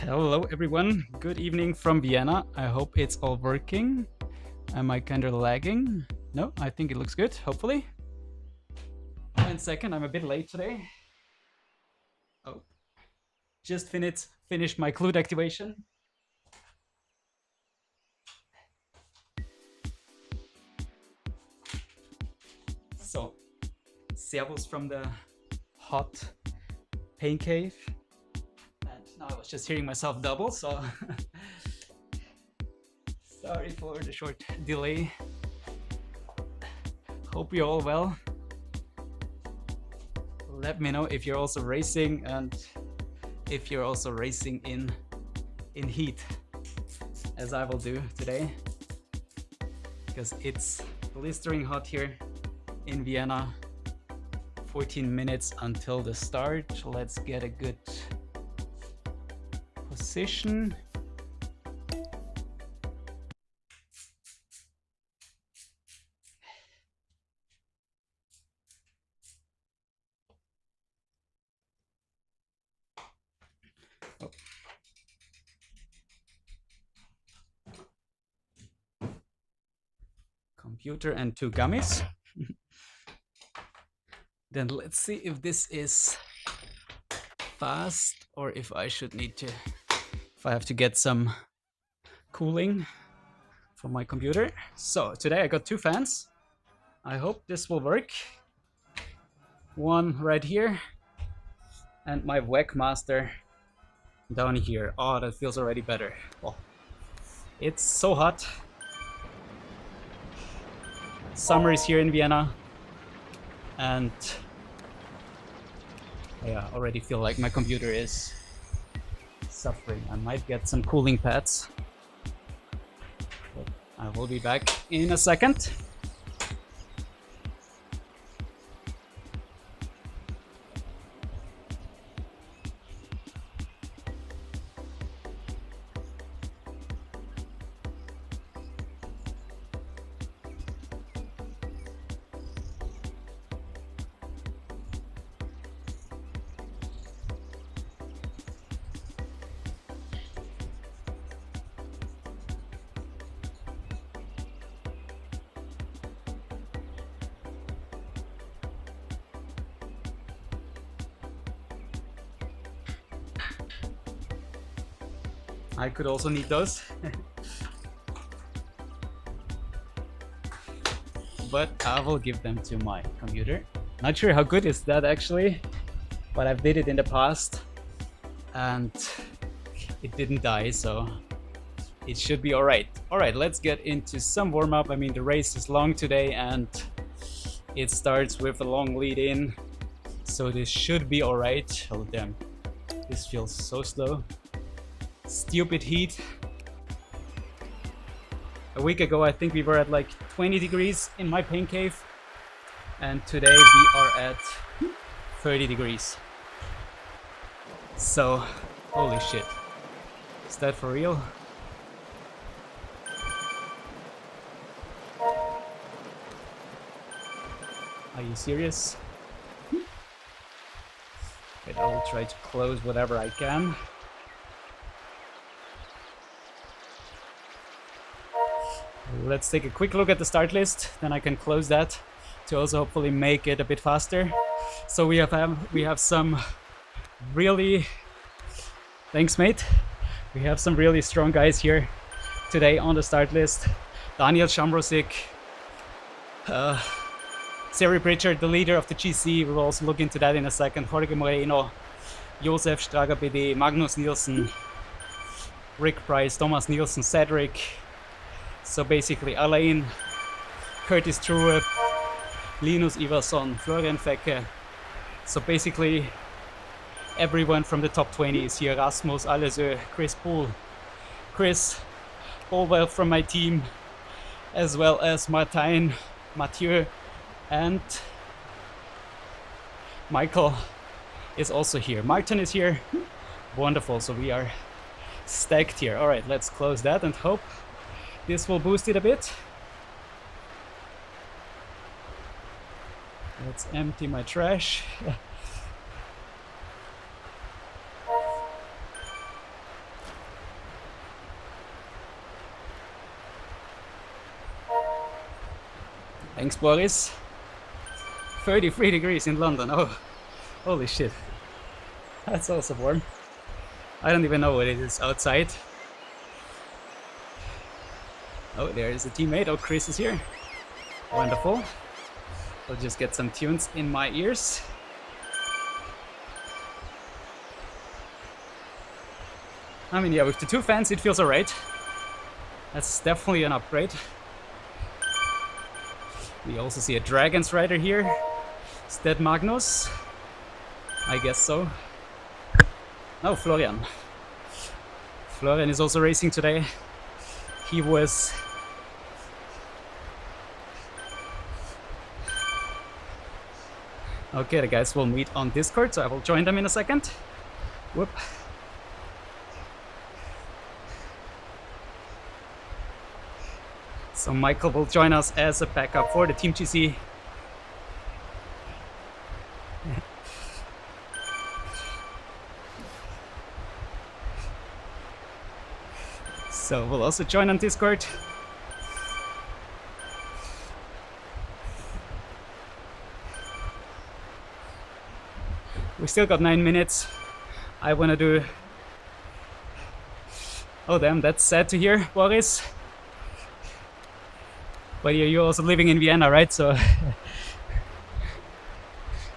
Hello everyone, good evening from Vienna. I hope it's all working. Am I kind of lagging? No, I think it looks good, hopefully. 1 second, I'm a bit late today. Oh, just finished my Clued activation. So, servus from the hot pain cave. Now I was just hearing myself double, so sorry for the short delay. Hope you're all well. Let me know if you're also racing and if you're also racing in heat, as I will do today, because it's blistering hot here in Vienna. 14 minutes until the start. Let's get a good position. Oh. Computer and 2 gummies. Then let's see if this is fast or if I have to get some cooling from my computer. So today I got 2 fans. I hope this will work. One right here and my Wegmaster down here. Oh, that feels already better. Oh, it's so hot. Summer is here in Vienna, and yeah, I already feel like my computer is suffering. I might get some cooling pads, but I will be back in a second. I could also need those. But I will give them to my computer. Not sure how good is that actually, but I've did it in the past and it didn't die, so it should be alright. Alright, let's get into some warm-up. I mean, the race is long today and it starts with a long lead in, so this should be alright. Oh damn, this feels so slow. Stupid heat. A week ago I think we were at like 20 degrees in my pain cave, and today we are at 30 degrees. So holy shit, is that for real? Are you serious? Okay, I will try to close whatever I can. Let's take a quick look at the start list, then I can close that to also hopefully make it a bit faster. So we have some really, thanks mate, we have some really strong guys here today on the start list. Daniel Shamrosik, Seri Pritchard, the leader of the GC, we'll also look into that in a second. Jorge Moreno, Josef Strager BD, Magnus Nielsen, Rick Price, Thomas Nielsen, Cedric. So basically Alain, Curtis Truep, Linus Iverson, Florian Fecke. So basically everyone from the top 20 is here. Rasmus Alesö, Chris Poole, Chris Bolwell from my team, as well as Martin, Mathieu, and Michael is also here. Martin is here. Wonderful, so we are stacked here. All right, let's close that and hope this will boost it a bit. Let's empty my trash. Thanks, Boris. 33 degrees in London. Oh, holy shit. That's also warm. I don't even know what it is outside. Oh, there is a teammate. Oh, Chris is here. Wonderful. I'll just get some tunes in my ears. I mean, yeah, with the 2 fans, it feels alright. That's definitely an upgrade. We also see a Dragon's Rider here. Is that Magnus? I guess so. Oh, Florian. Florian is also racing today. He was... Okay, the guys will meet on Discord, so I will join them in a second. Whoop. So Michael will join us as a backup for the Team GC. So we'll also join on Discord. We still got 9 minutes. I wanna do... Oh damn, that's sad to hear, Boris. But you're also living in Vienna, right? So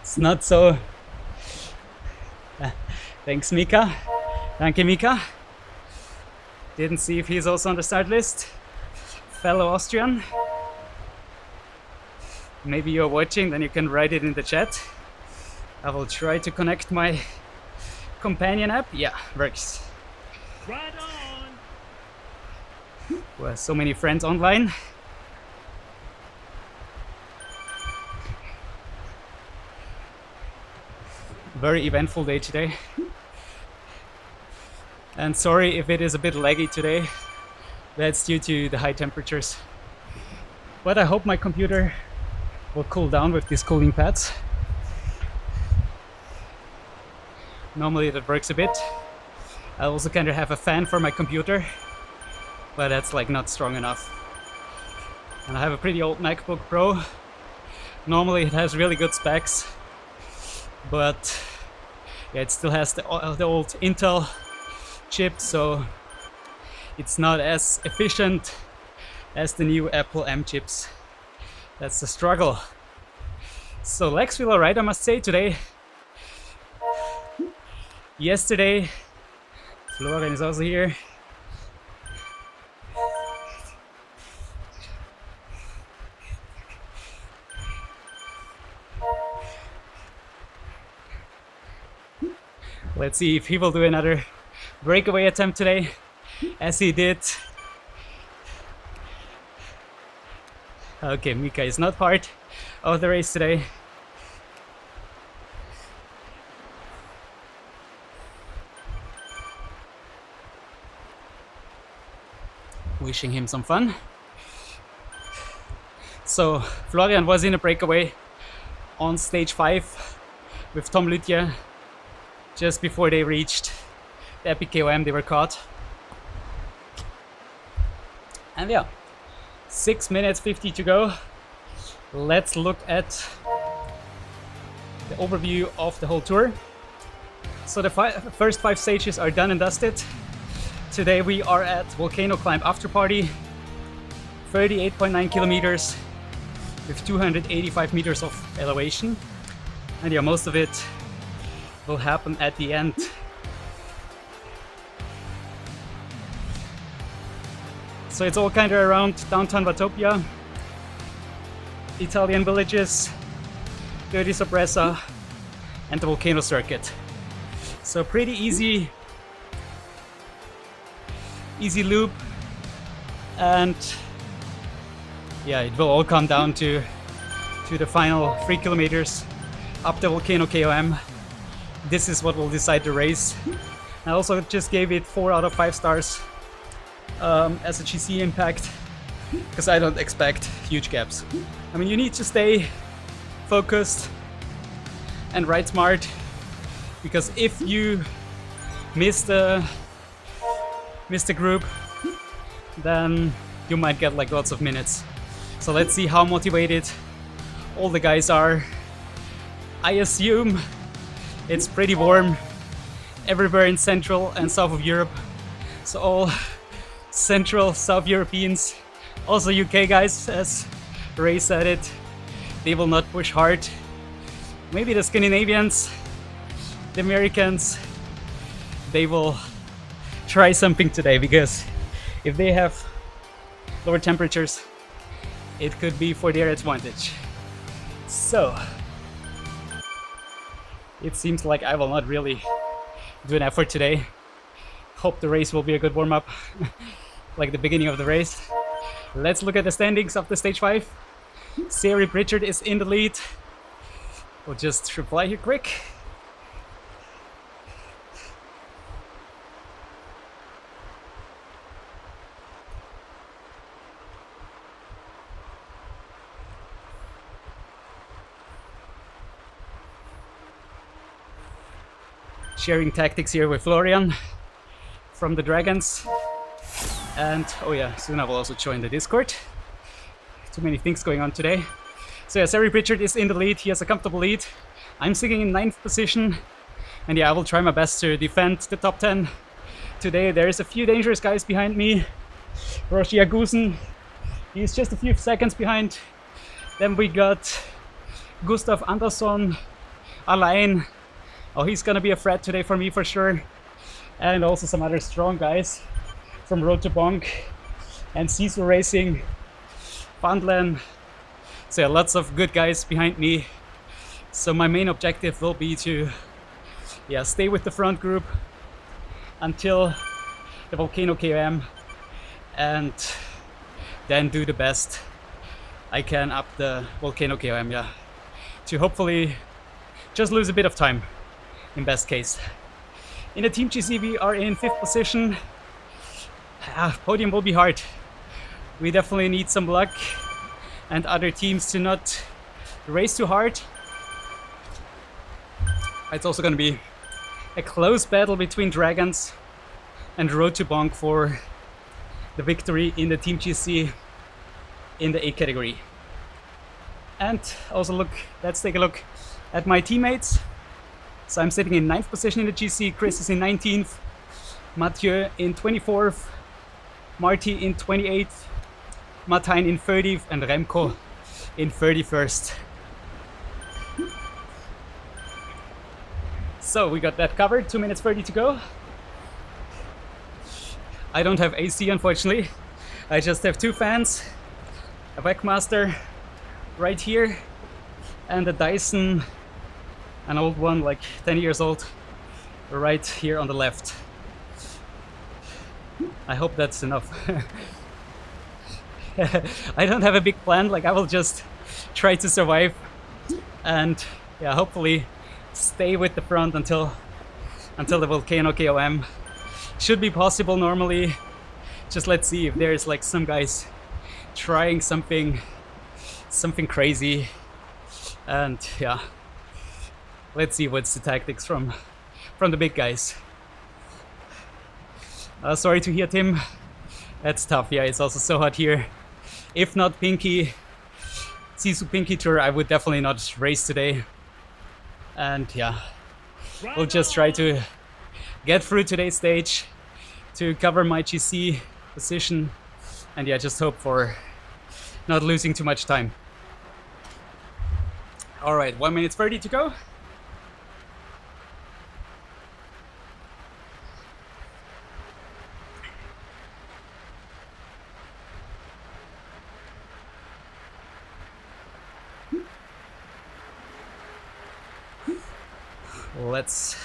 it's not so... Thanks, Mika. Danke, Mika. Didn't see if he's also on the start list. Fellow Austrian. Maybe you're watching, then you can write it in the chat. I will try to connect my companion app. Yeah, works. Right on. Well, so many friends online. Very eventful day today. And sorry if it is a bit laggy today. That's due to the high temperatures. But I hope my computer will cool down with these cooling pads. Normally that works a bit. I also kind of have a fan for my computer, but that's like not strong enough. And I have a pretty old MacBook Pro. Normally it has really good specs, but yeah, it still has the old Intel chip, so it's not as efficient as the new Apple M chips. That's the struggle. So legs feel alright, I must say, today. Yesterday, Florian is also here. Let's see if he will do another breakaway attempt today, as he did. Okay, Mika is not part of the race today. Wishing him some fun. So Florian was in a breakaway on stage 5 with Tom Lütje. Just before they reached the Epic KOM, they were caught. And yeah, 6 minutes 50 to go. Let's look at the overview of the whole tour. So the first 5 stages are done and dusted. Today we are at Volcano Climb After Party, 38.9 kilometers with 285 meters of elevation. And yeah, most of it will happen at the end. So it's all kind of around downtown Vatopia, Italian villages, Dirty Sorpresa, and the volcano circuit. So pretty easy loop, and yeah, it will all come down to the final 3 kilometers up the Volcano KOM. This is what will decide the race. I also just gave it 4 out of 5 stars as a GC impact, because I don't expect huge gaps. I mean, you need to stay focused and ride smart, because if you miss the group, then you might get like lots of minutes So let's see how motivated all the guys are. I assume it's pretty warm everywhere in Central and South of Europe. So all Central, South Europeans, also UK guys, as Ray said it, they will not push hard. Maybe the Scandinavians, the Americans, they will try something today, because if they have lower temperatures, it could be for their advantage. So it seems like I will not really do an effort today. Hope the race will be a good warm-up, like the beginning of the race. Let's look at the standings of the stage 5. Sari Pritchard is in the lead. We'll just reply here quick. Sharing tactics here with Florian from the Dragons. And oh yeah, soon I will also join the Discord. Too many things going on today. So yeah, Sari Pritchard is in the lead. He has a comfortable lead. I'm sitting in 9th position. And yeah, I will try my best to defend the top 10 today. There is a few dangerous guys behind me. Roshi Agusen, he's just a few seconds behind. Then we got Gustav Andersson, Alain. Oh, he's gonna be a threat today for me for sure. And also some other strong guys from Road to Bonk and SISU Racing, Fundland. So yeah, lots of good guys behind me. So my main objective will be to stay with the front group until the Volcano KOM, and then do the best I can up the Volcano KOM, to hopefully just lose a bit of time in best case. In the Team GC we are in 5th position. Podium will be hard. We definitely need some luck and other teams to not race too hard. It's also going to be a close battle between Dragons and Road to Bonk for the victory in the Team GC in the A category. And also let's take a look at my teammates. So I'm sitting in 9th position in the GC, Chris is in 19th, Mathieu in 24th, Marty in 28th, Martijn in 30th, and Remco in 31st. So we got that covered, 2 minutes 30 to go. I don't have AC unfortunately, I just have 2 fans, a Wegmaster right here, and a Dyson, an old one, like 10 years old, right here on the left. I hope that's enough. I don't have a big plan, like I will just try to survive and hopefully stay with the front until the Volcano KOM. Should be possible normally. Just let's see if there's like some guys trying something crazy, and let's see what's the tactics from the big guys. Sorry to hear, Tim. That's tough. Yeah, it's also so hot here. If not Pinkki, SISU Pinkki Tour, I would definitely not race today. And we'll just try to get through today's stage to cover my GC position, and just hope for not losing too much time. All right, 1 minute 30 to go. Let's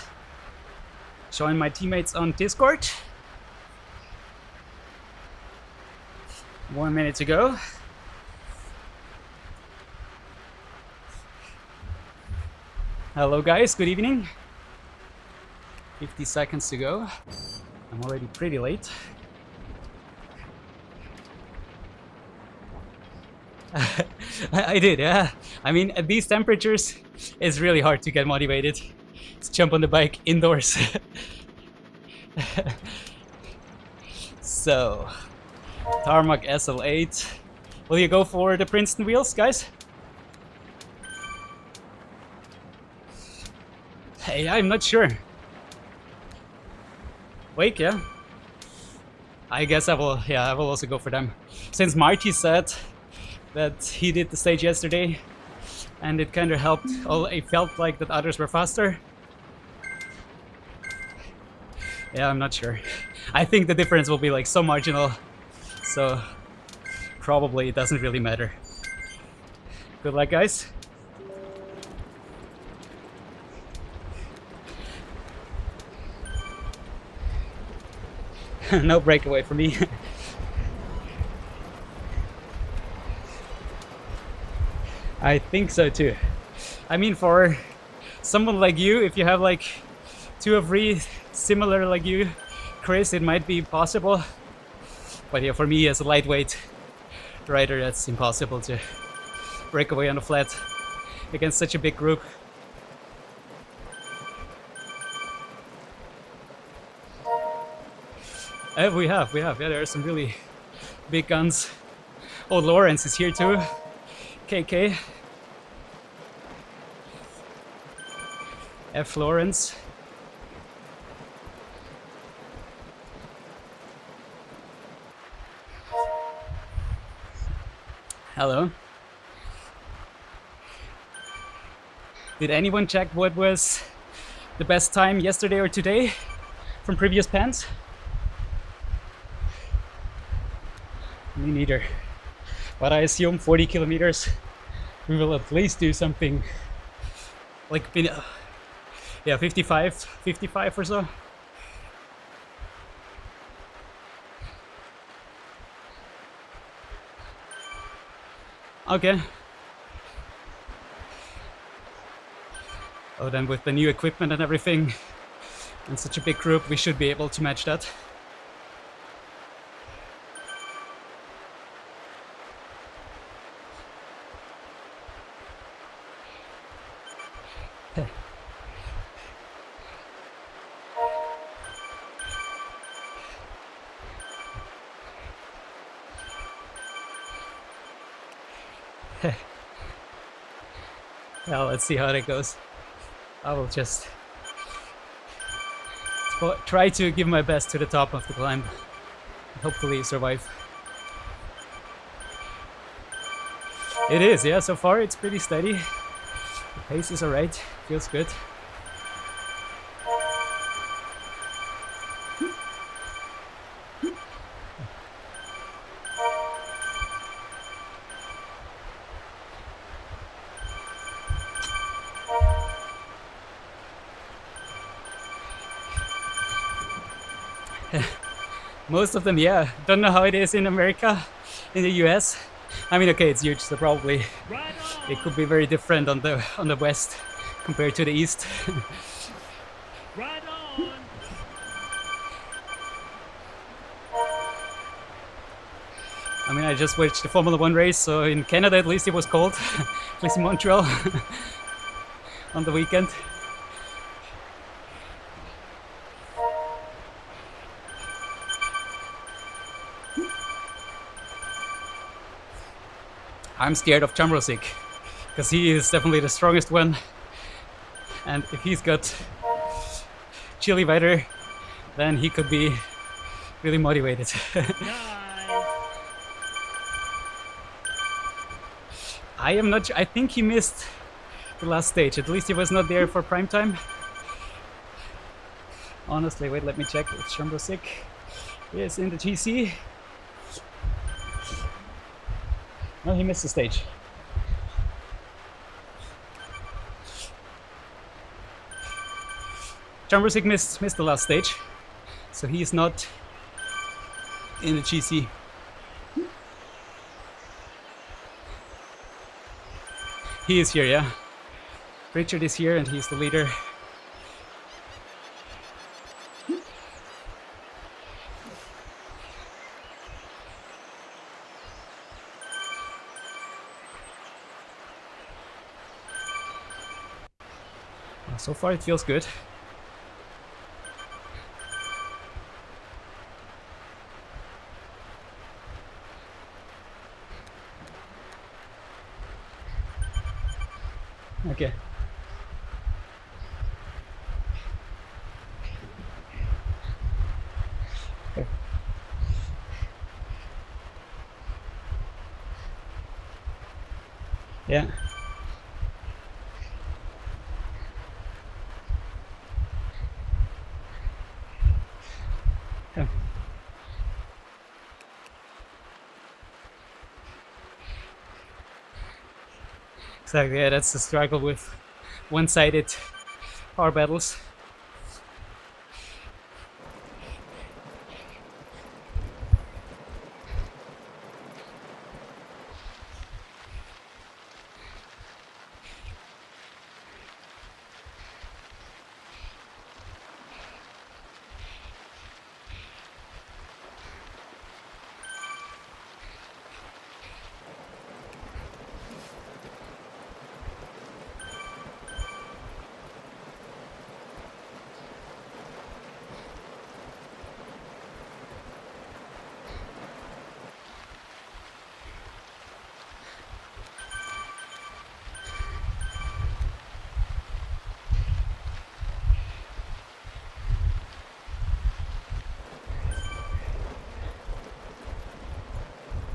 join my teammates on Discord. 1 minute to go. Hello guys, good evening. 50 seconds to go. I'm already pretty late. I did, yeah. I mean, at these temperatures, it's really hard to get motivated. Let's jump on the bike indoors. So, Tarmac SL8, Will you go for the Princeton wheels, guys? Hey, I'm not sure. Wake, yeah? I guess I will, yeah, I will also go for them. Since Marty said that he did the stage yesterday, and it kind of helped, it felt like that others were faster. Yeah, I'm not sure. I think the difference will be like so marginal, so probably it doesn't really matter. Good luck, guys. No breakaway for me. I think so too. I mean, for someone like you, if you have like 2 or 3 similar like you, Chris, it might be possible. But yeah, for me as a lightweight rider, that's impossible to break away on the flat against such a big group. We have, yeah, there are some really big guns. Oh, Lawrence is here too. KK. F. Lawrence. Hello. Did anyone check what was the best time yesterday or today from previous pans? Me neither. But I assume 40 kilometers we will at least do something like, yeah, 55 or so. Okay. Oh, then with the new equipment and everything and such a big group, we should be able to match that. Well, let's see how that goes. I will just try to give my best to the top of the climb. Hopefully survive. It is, yeah, so far it's pretty steady. The pace is alright, feels good. Most of them, yeah. Don't know how it is in America, in the US. I mean, okay, it's huge, so probably it could be very different on the west compared to the east. Right on. I mean, I just watched the Formula 1 race, so in Canada at least it was cold, at least in Montreal on the weekend. I'm scared of Chamrosik, because he is definitely the strongest one, and if he's got chili weather, then he could be really motivated. I am not sure. I think he missed the last stage. At least he was not there for prime time. Honestly, wait, let me check. It's Chamrosik. He is in the GC. No, he missed the stage. Chamrosik missed the last stage, so he is not in the GC. He is here, yeah. Richard is here and he's the leader. So far it feels good. Okay. Okay. Yeah. Yeah. Exactly. Yeah, that's the struggle with one-sided power battles.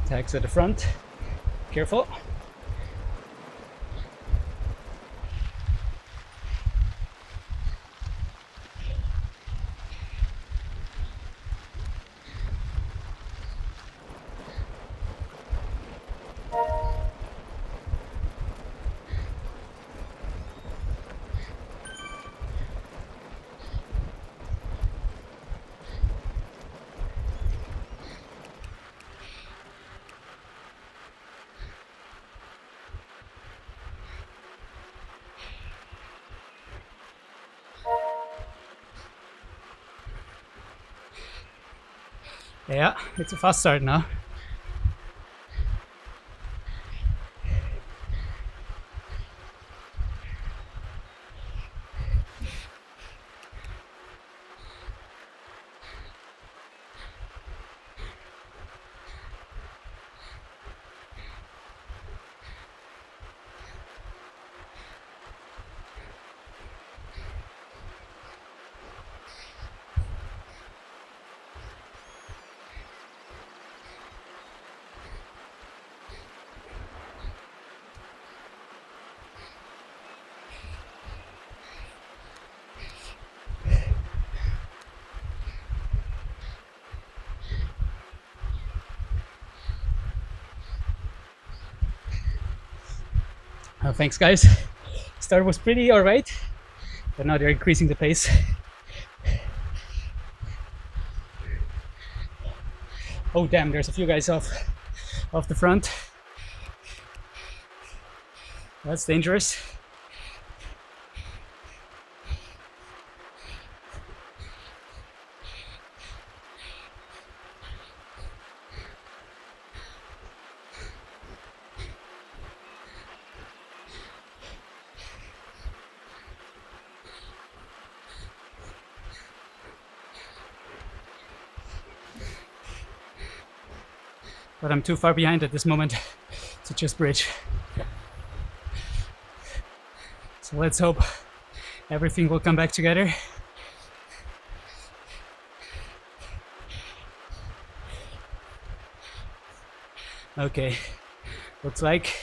Tags at the front. Careful. Yeah, it's a fast start now. Thanks, guys. Start was pretty alright, but now they're increasing the pace. Oh damn, there's a few guys off the front. That's dangerous. But I'm too far behind at this moment to just bridge. So let's hope everything will come back together. Okay, looks like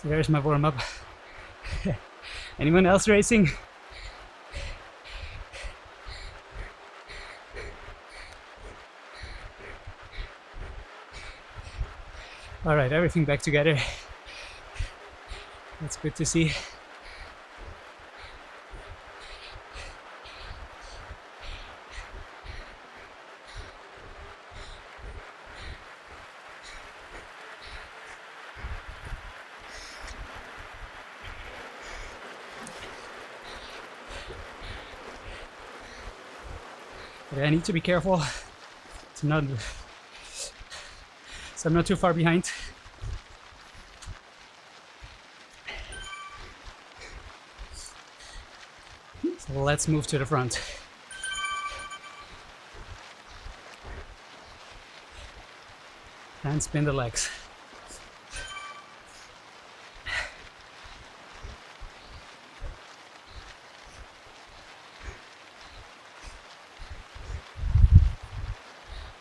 so there's my warm-up. Anyone else racing? All right, everything back together. That's good to see. But I need to be careful to not so I'm not too far behind. So let's move to the front. And spin the legs.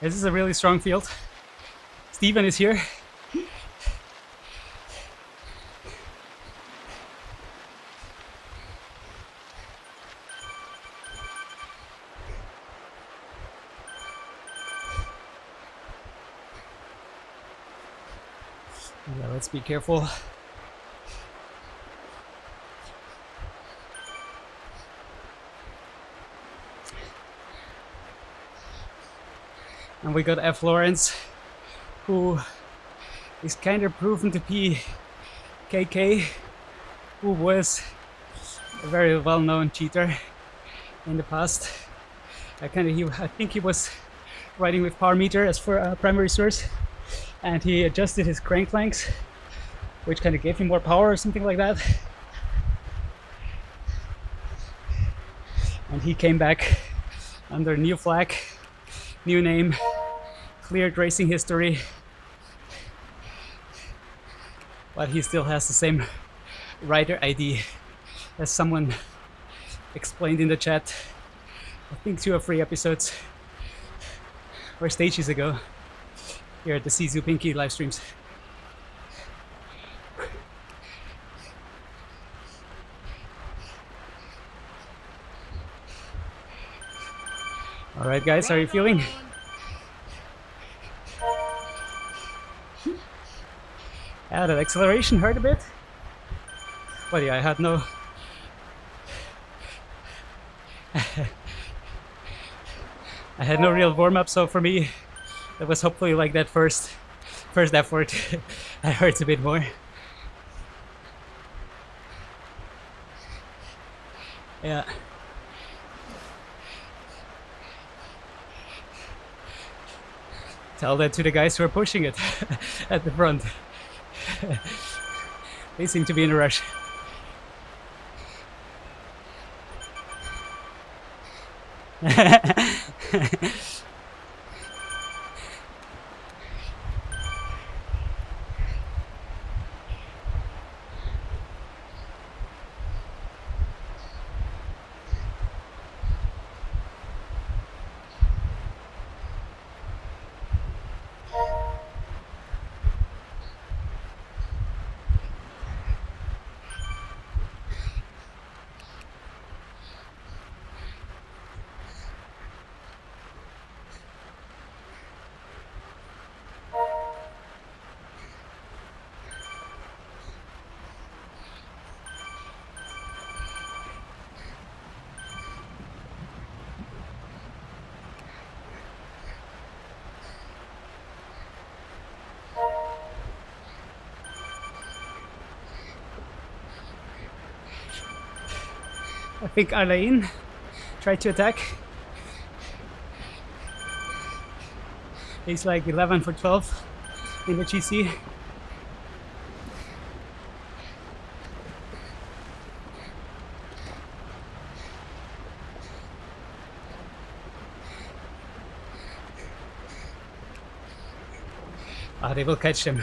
This is a really strong field. Steven is here. Yeah, let's be careful. And we got F. Lawrence, who is kind of proven to be KK, who was a very well-known cheater in the past. I think he was riding with Power Meter as for a primary source, and he adjusted his crank lengths, which kind of gave him more power or something like that. And he came back under new flag, new name, cleared racing history, but he still has the same rider ID as someone explained in the chat, I think 2 or 3 episodes or stages ago here at the SISU Pinkki live streams. All right, guys, how are you feeling? Yeah, that acceleration hurt a bit. But yeah, I had no... I had no real warm-up, so for me, it was hopefully like that first effort. It hurts a bit more. Yeah. Tell that to the guys who are pushing it at the front. They seem to be in a rush. I think Alain tried to attack. He's like 11 for 12 in the GC. They will catch them.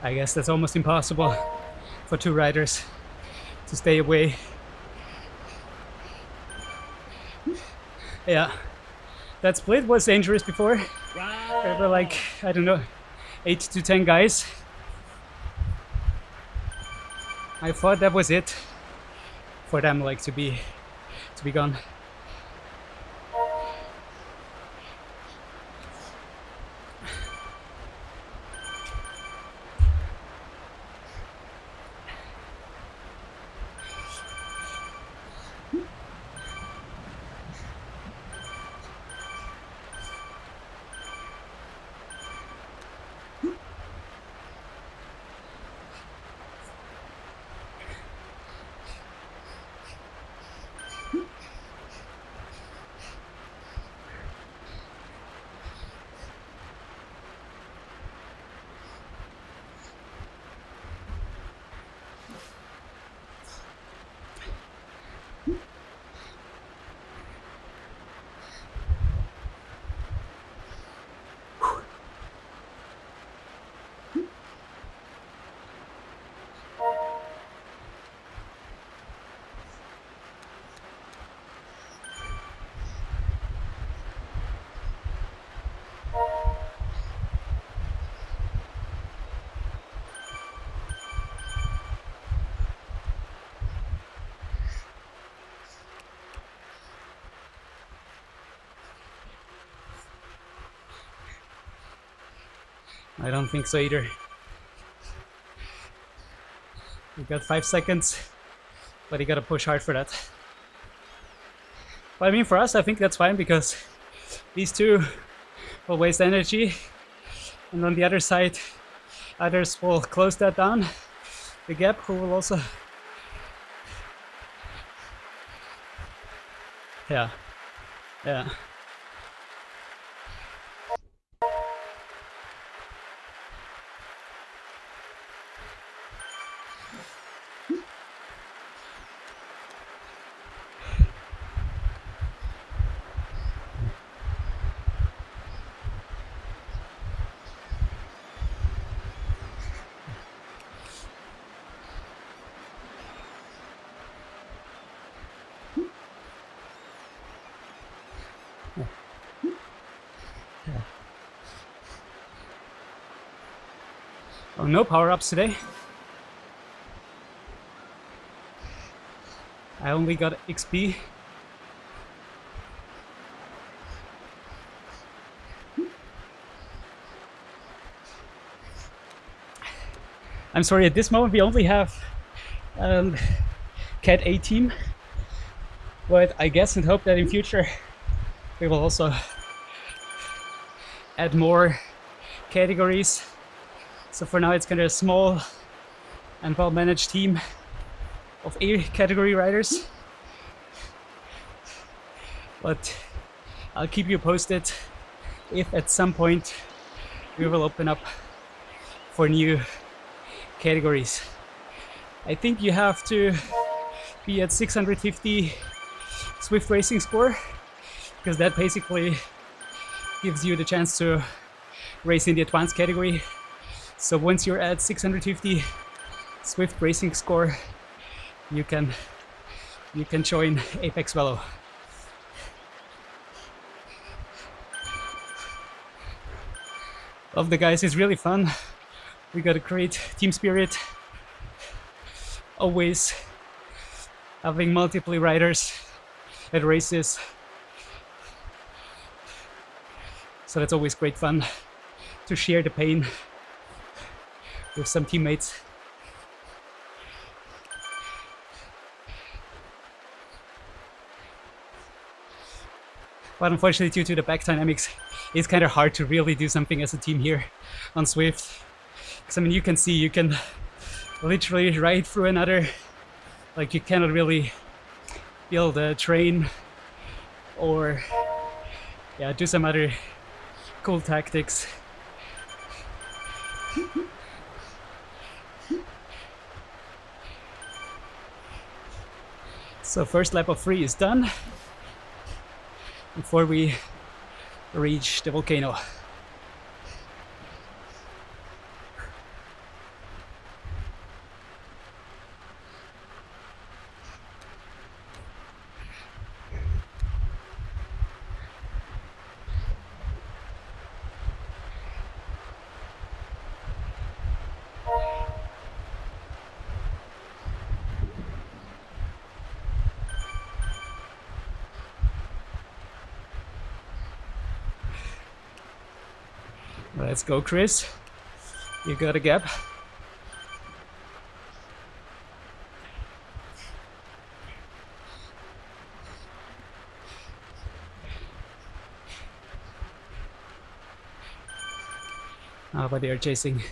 I guess that's almost impossible for 2 riders to stay away. Yeah, that split was dangerous before. There were like, I don't know, 8 to 10 guys. I thought that was it for them, like to be gone. I don't think so either. We got 5 seconds, but you gotta push hard for that. But I mean, for us, I think that's fine because these two will waste energy, and on the other side, others will close that down, the gap, who will also... Yeah. Oh, no power-ups today. I only got XP. I'm sorry, at this moment we only have Cat A team, but I guess and hope that in future we will also add more categories. So for now it's kind of a small and well-managed team of A category riders, but I'll keep you posted if at some point we will open up for new categories. I think you have to be at 650 Zwift Racing score, because that basically gives you the chance to race in the advanced category. So once you're at 650 Zwift Racing score, you can join Apex Velo. Love the guys, it's really fun. We got a great team spirit. Always having multiple riders at races. So that's always great fun to share the pain with some teammates. But unfortunately, due to the back dynamics, it's kind of hard to really do something as a team here on Zwift. Because I mean, you can see, you can literally ride through another, like you cannot really build a train or do some other cool tactics. So first lap of 3 is done before we reach the volcano. Let's go, Chris. You got a gap. But they are chasing.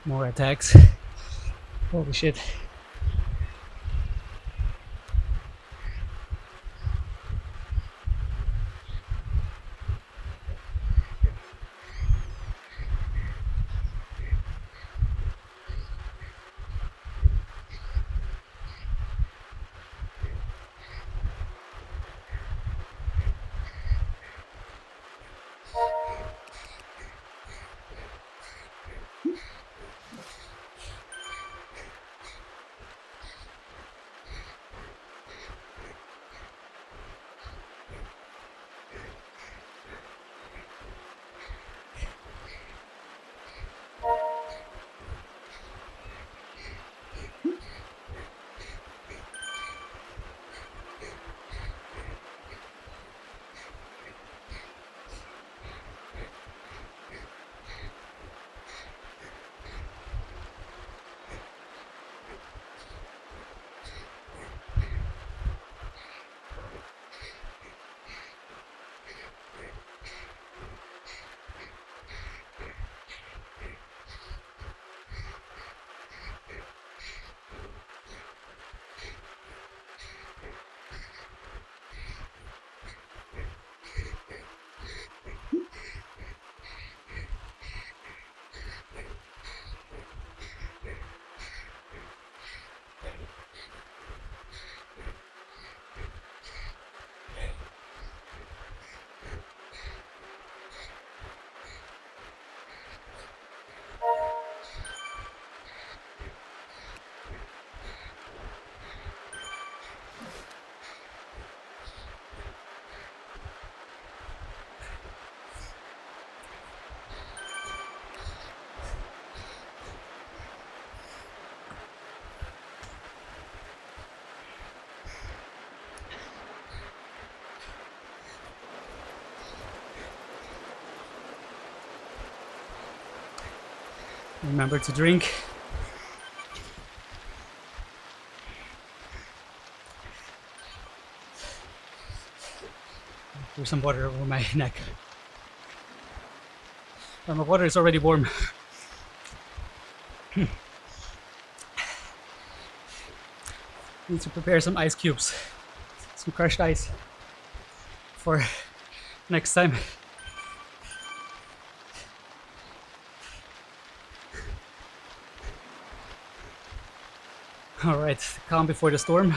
More attacks. Holy shit. Remember to drink. Pour some water over my neck. My water is already warm. Need to prepare some ice cubes, some crushed ice for next time. All right, calm before the storm.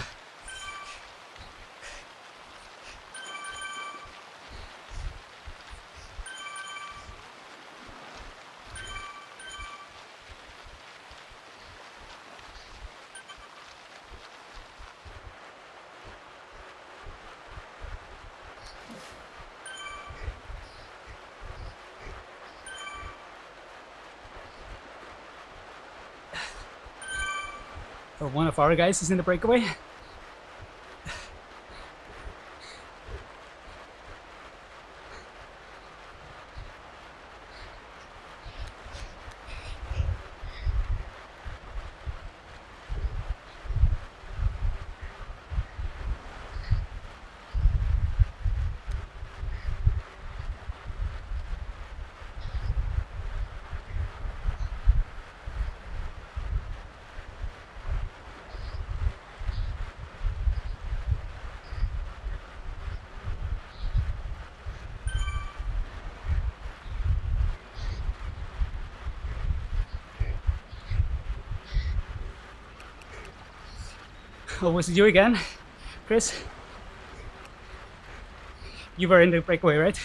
Or one of our guys is in the breakaway. Oh, was it you again, Chris? You were in the breakaway, right?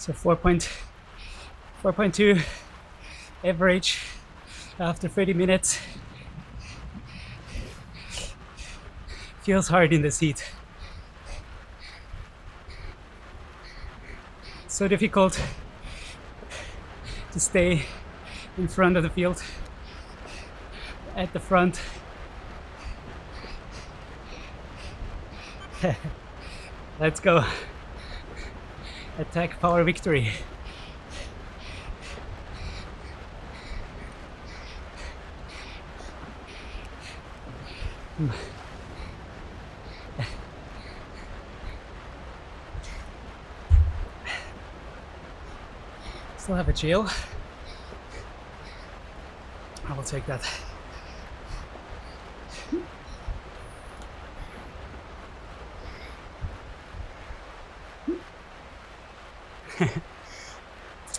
So 4.2 average after 30 minutes. Feels hard in this heat. So difficult to stay in front of the field, at the front. Let's go. Attack, power, victory. Still have a jail. I will take that.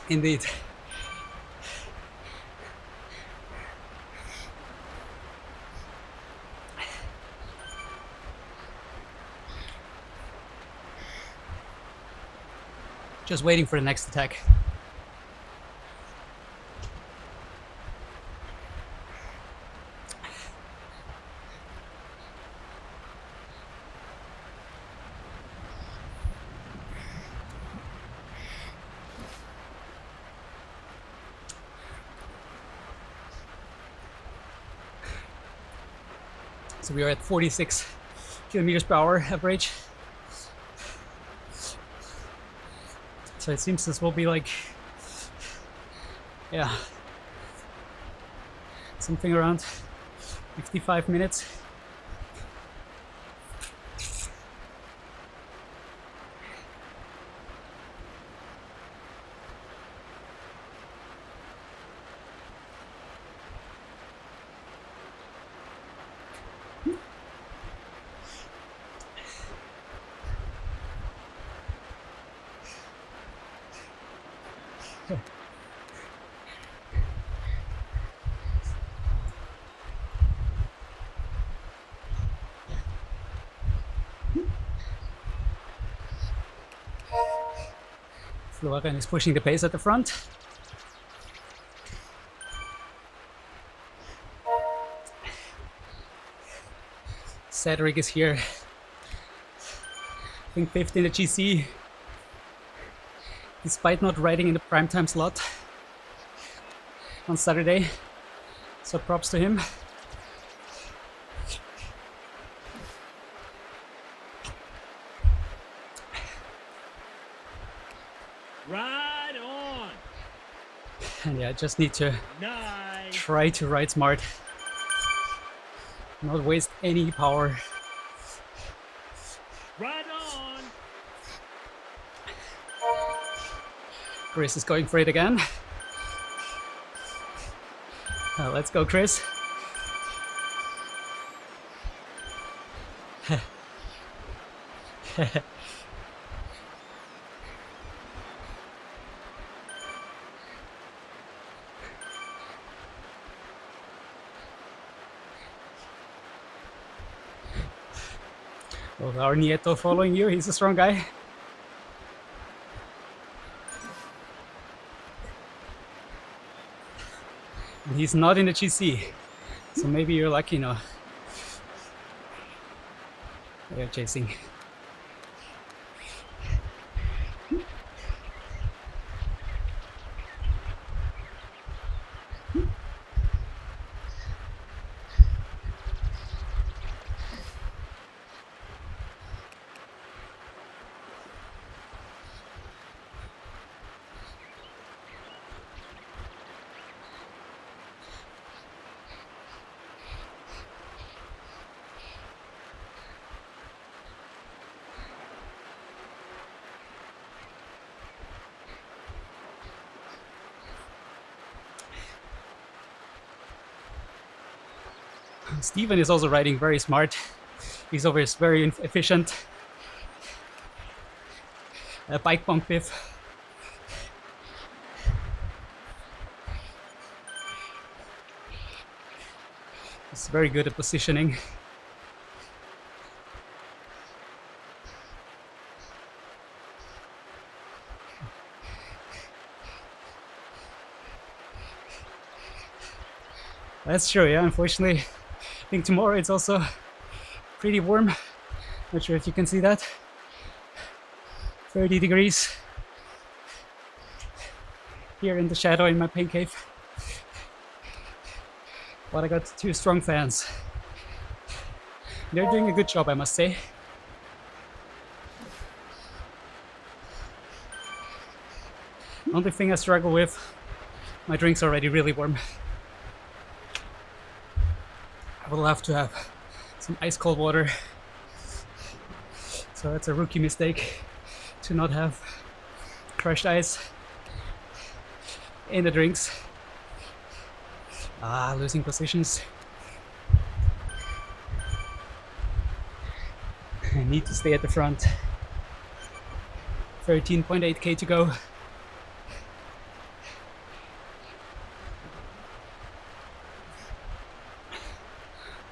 Indeed. Just waiting for the next attack. So we are at 46 kilometers per hour average. So it seems this will be like, yeah, something around 55 minutes. Florian is pushing the pace at the front. Cedric is here. I think 5th in the GC, despite not riding in the primetime slot on Saturday. So props to him. Ride on. And yeah, I just need to Nice. try to ride smart. Not waste any power. Ride on. Chris is going for it again. Let's go, Chris. Well, our Nieto following you, he's a strong guy. And he's not in the GC, so maybe you're lucky, no? They're chasing. Steven is also riding very smart. He's always very efficient. Bike bump biff. He's very good at positioning. That's true, yeah. Unfortunately, I think tomorrow it's also pretty warm. Not sure if you can see that. 30 degrees here in the shadow in my pain cave. But I got 2 strong fans. They're doing a good job, I must say. Only thing I struggle with, my drink's already really warm. I would love to have some ice cold water. So that's a rookie mistake to not have crushed ice in the drinks. Losing positions. I need to stay at the front. 13.8k to go.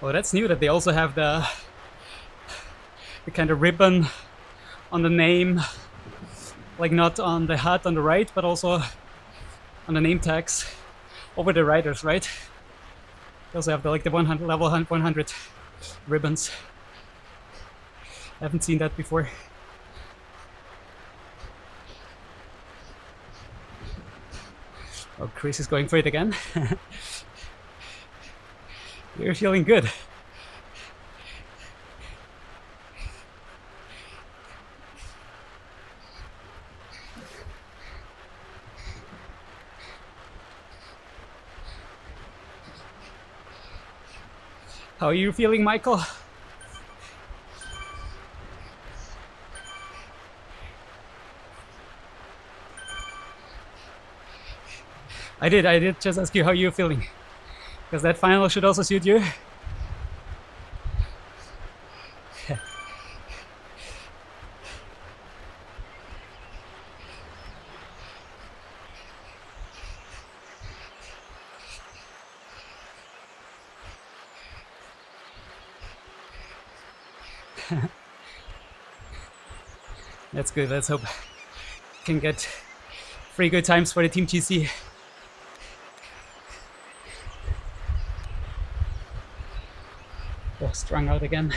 Oh, that's new that they also have the kind of ribbon on the name, like not on the hat on the right, but also on the name tags over the riders, right? They also have the 100 level 100 ribbons. I haven't seen that before. Oh, Chris is going for it again. You're feeling good. How are you feeling, Michael? I did just ask you how you're feeling. Because that final should also suit you. That's good. Let's hope we can get 3 good times for the Team GC. Oh, strung out again.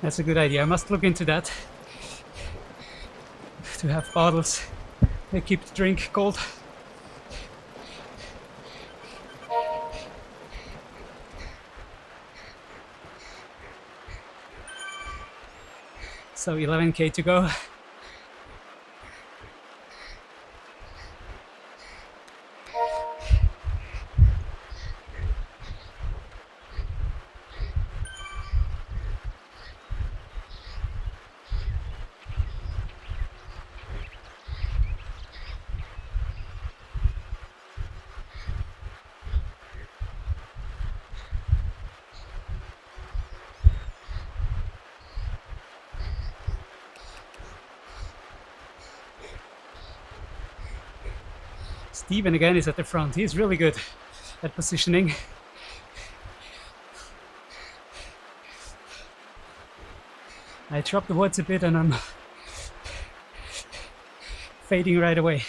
That's a good idea. I must look into that. To have bottles that keep the drink cold. So 11k to go. Steven again is at the front. He's really good at positioning. I dropped the watts a bit and I'm fading right away.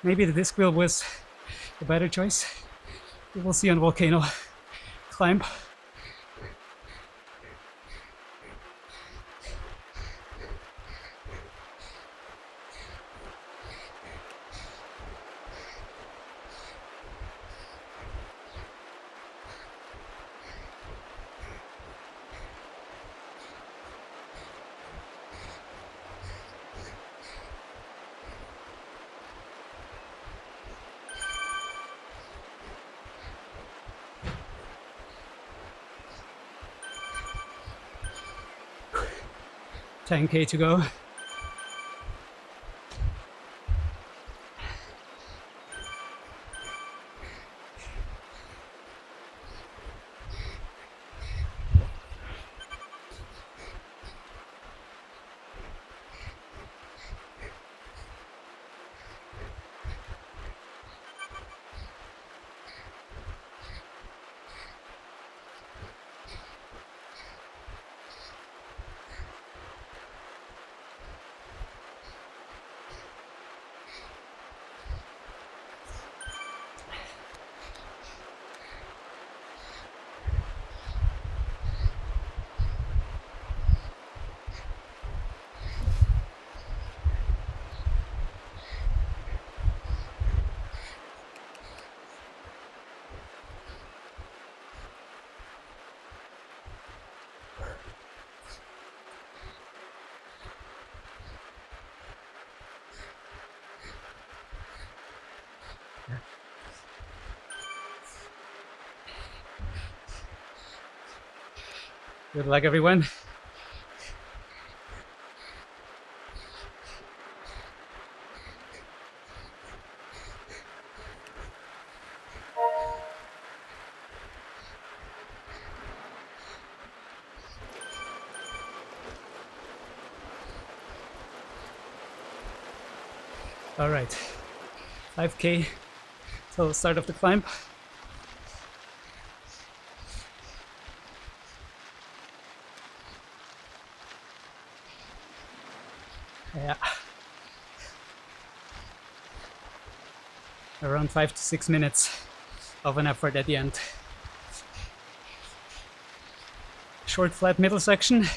Maybe the disc wheel was a better choice. We will see on Volcano Climb. $10K to go. Good luck, everyone. All right, 5K till the start of the climb. Yeah, around 5 to 6 minutes of an effort at the end. Short, flat middle section. I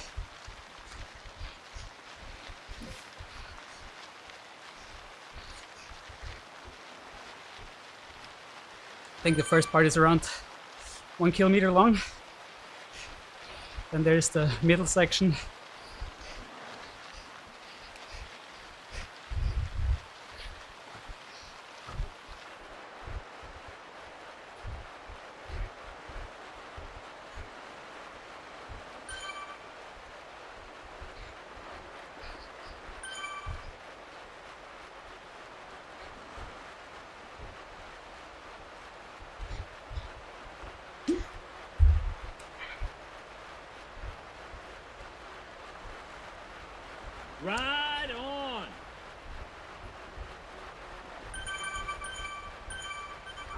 think the first part is around 1 kilometer long. Then there's the middle section. Ride on.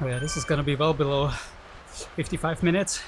Oh yeah, this is gonna be well below 55 minutes.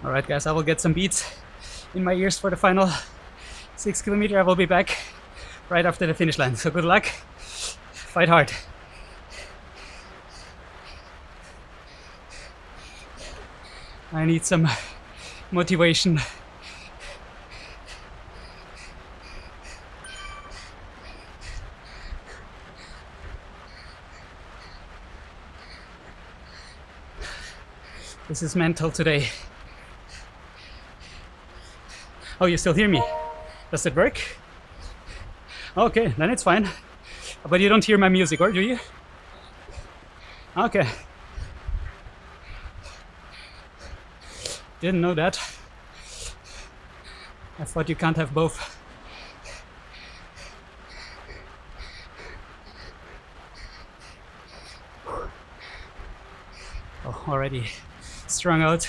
Alright guys, I will get some beats in my ears for the final 6 kilometer. I will be back right after the finish line. So good luck. Fight hard. I need some motivation. This is mental today. Oh, you still hear me? Does it work? Okay, then it's fine. But you don't hear my music, or do you? Okay. Didn't know that. I thought you can't have both. Oh, already strung out.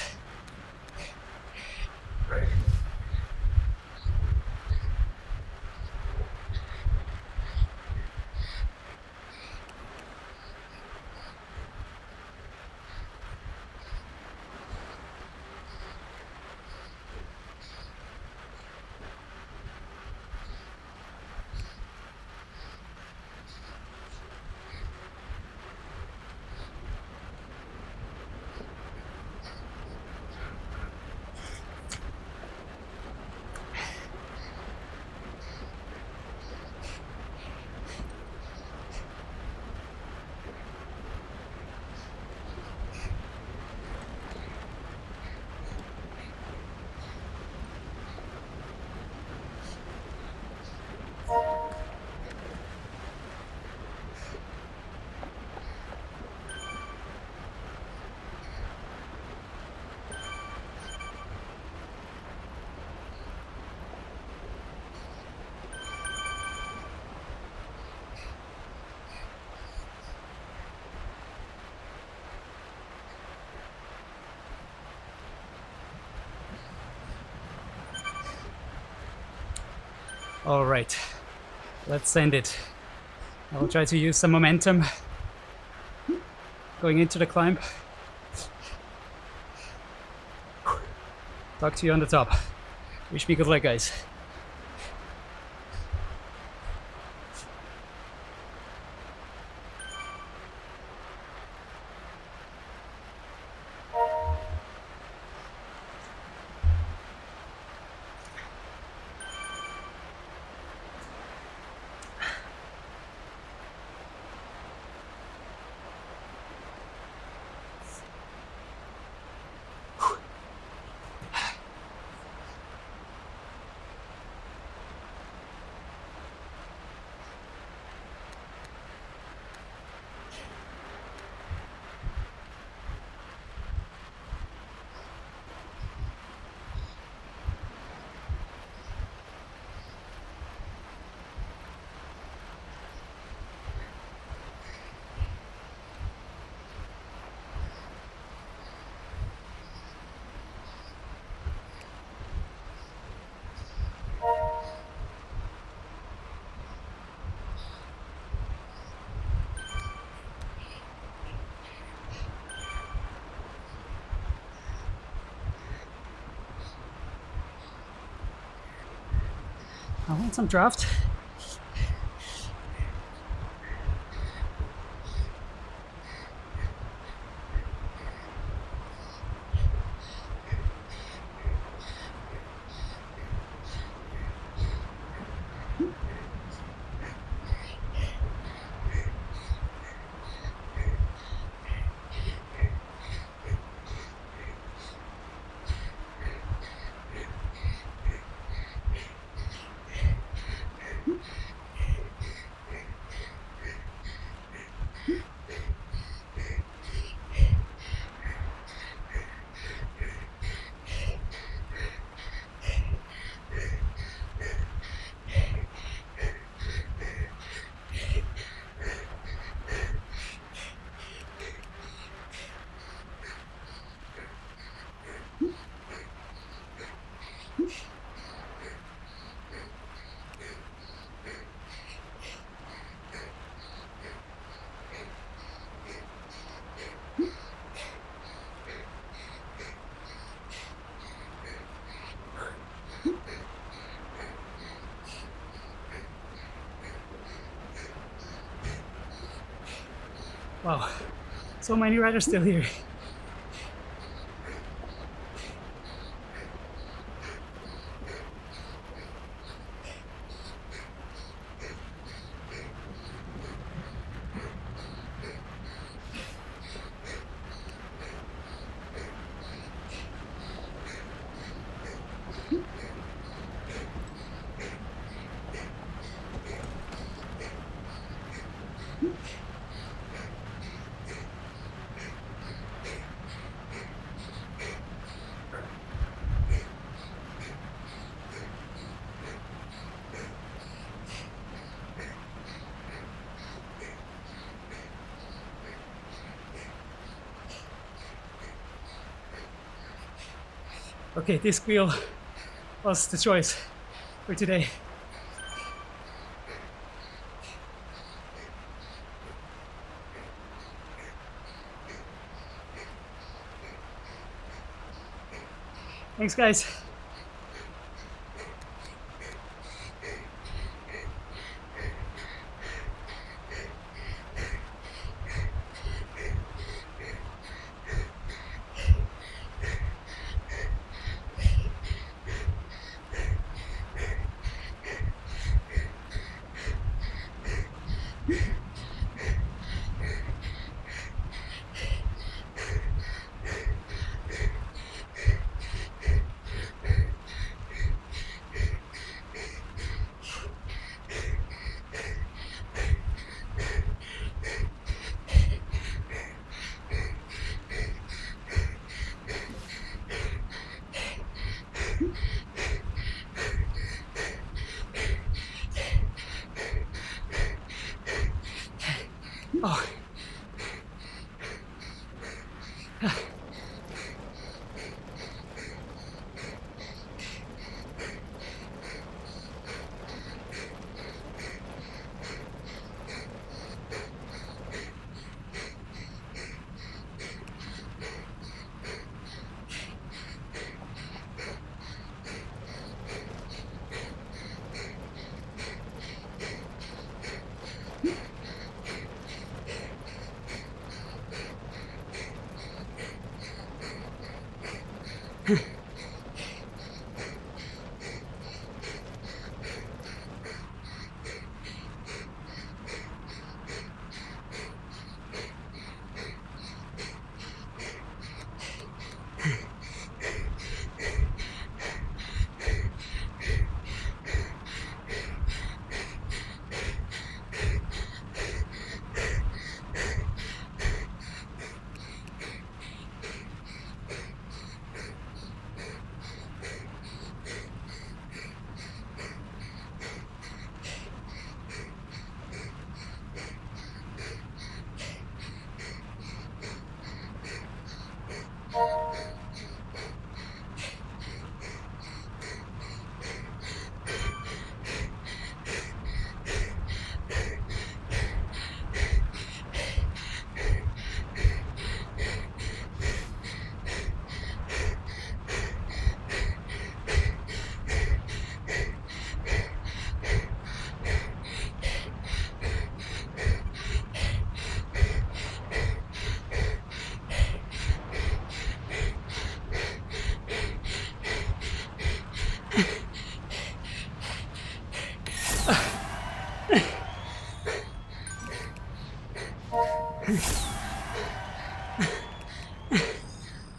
All right, let's send it. I will try to use some momentum going into the climb. Talk to you on the top. Wish me good luck, guys. I want some draft. Wow, so many riders still here. Okay, this wheel was the choice for today. Thanks, guys. Oh.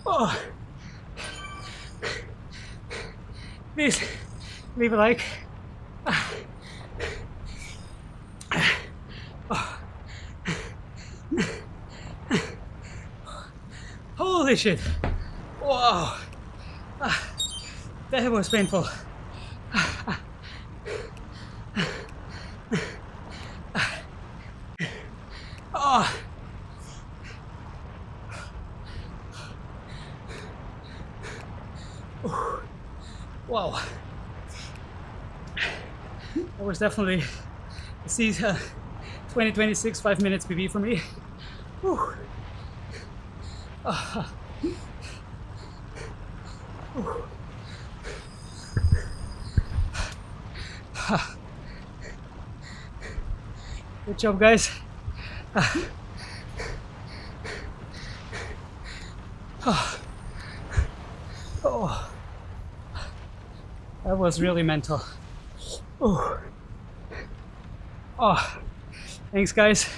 Oh. Please leave a like. Oh. Holy shit. Wow. That was painful. Oh. Wow. That was definitely a 2026 5 minutes PB for me. Whew. Good job, guys. Oh, that was really mental. Oh, oh, thanks guys.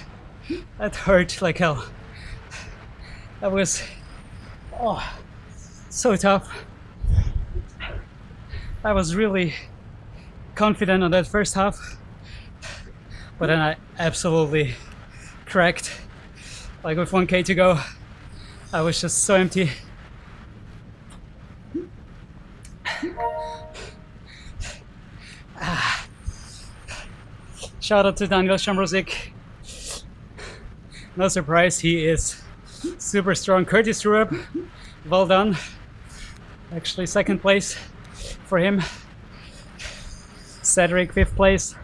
That hurt like hell. That was, oh, so tough. I was really confident on that first half, but then I absolutely cracked. Like with 1K to go, I was just so empty. Shout out to Daniel Shamrozik. No surprise, he is super strong. Curtis Rupp, well done. Actually, second place for him. Cedric, 5th place.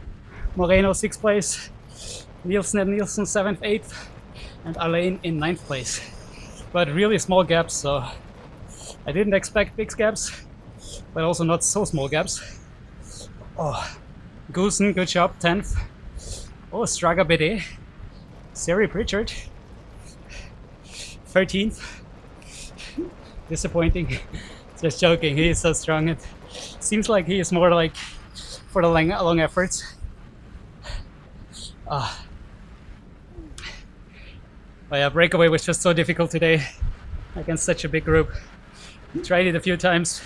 Moreno, 6th place. Nielsen and Nielsen, 7th, 8th. And Alain in 9th place. But really small gaps, so I didn't expect big gaps, but also not so small gaps. Oh, Goosen, good job, 10th. Oh, Straga BD. Seri Pritchard, 13th. Disappointing. Just joking, he is so strong. It seems like he is more like for the long efforts. But yeah, breakaway was just so difficult today against such a big group. Tried it a few times,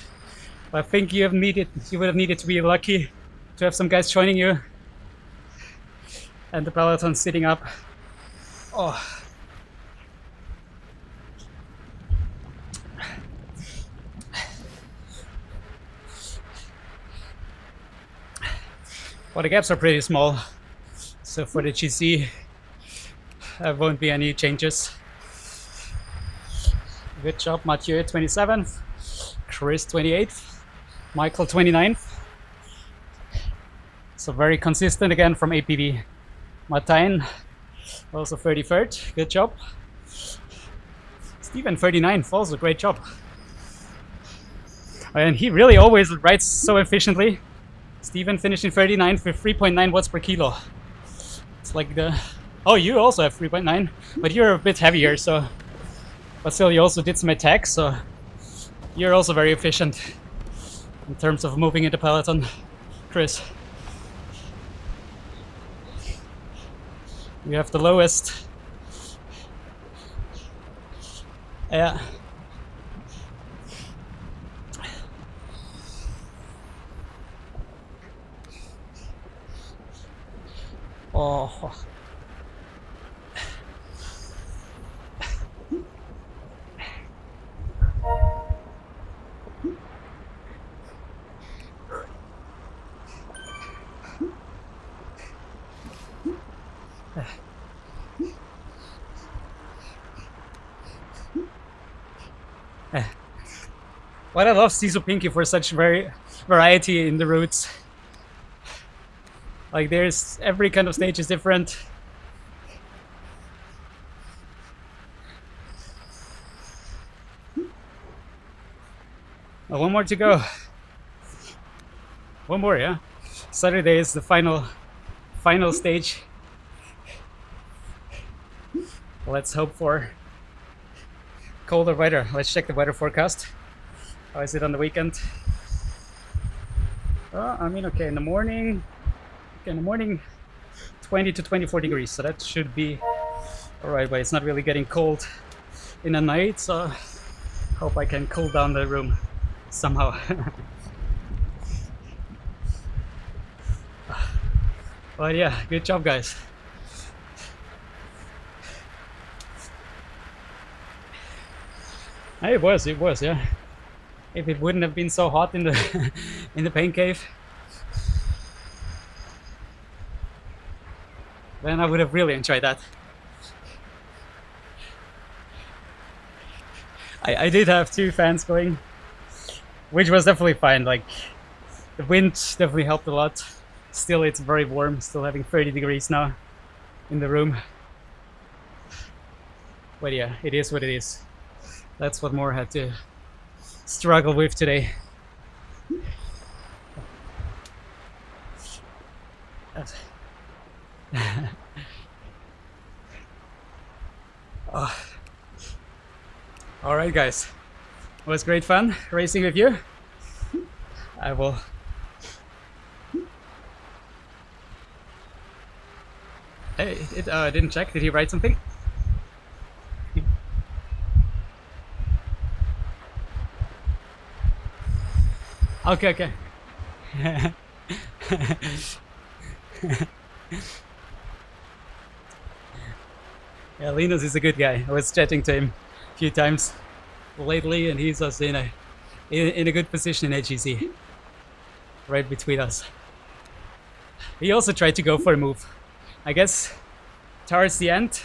but I think you would have needed to be lucky to have some guys joining you and the peloton sitting up. Oh. Well, the gaps are pretty small, so for the GC there won't be any changes. Good job, Mathieu 27th, Chris 28th, Michael 29th. So very consistent again from APV. Martijn also 33rd, good job. Steven 39th, also great job. And he really always rides so efficiently. Steven finishing 39th with 3.9 watts per kilo. It's like the... Oh, you also have 3.9, but you're a bit heavier, so... But still, you also did some attacks, so... You're also very efficient in terms of moving into peloton, Chris. You have the lowest. Yeah. Oh. But I love SISU Pinkki for such variety in the routes. Like there's every kind of stage is different. Oh, one more to go. One more, yeah. Saturday is the final stage. Let's hope for colder weather. Let's check the weather forecast. How is it on the weekend? I mean, okay, in the morning, 20 to 24 degrees, so that should be all right, but it's not really getting cold in the night, so hope I can cool down the room somehow. But yeah, good job, guys. It was, yeah. If it wouldn't have been so hot in the in the pain cave, then I would have really enjoyed that. I did have 2 fans going, which was definitely fine. Like the wind definitely helped a lot. Still, it's very warm. Still having 30 degrees now in the room. But yeah, it is what it is. That's what Moore had to struggle with today. All right, guys. It was great fun racing with you. I will. Hey, I didn't check. Did he write something? Okay, okay. Yeah, Linus is a good guy. I was chatting to him a few times lately, and he's also in a good position in HEC, right between us. He also tried to go for a move, I guess, towards the end.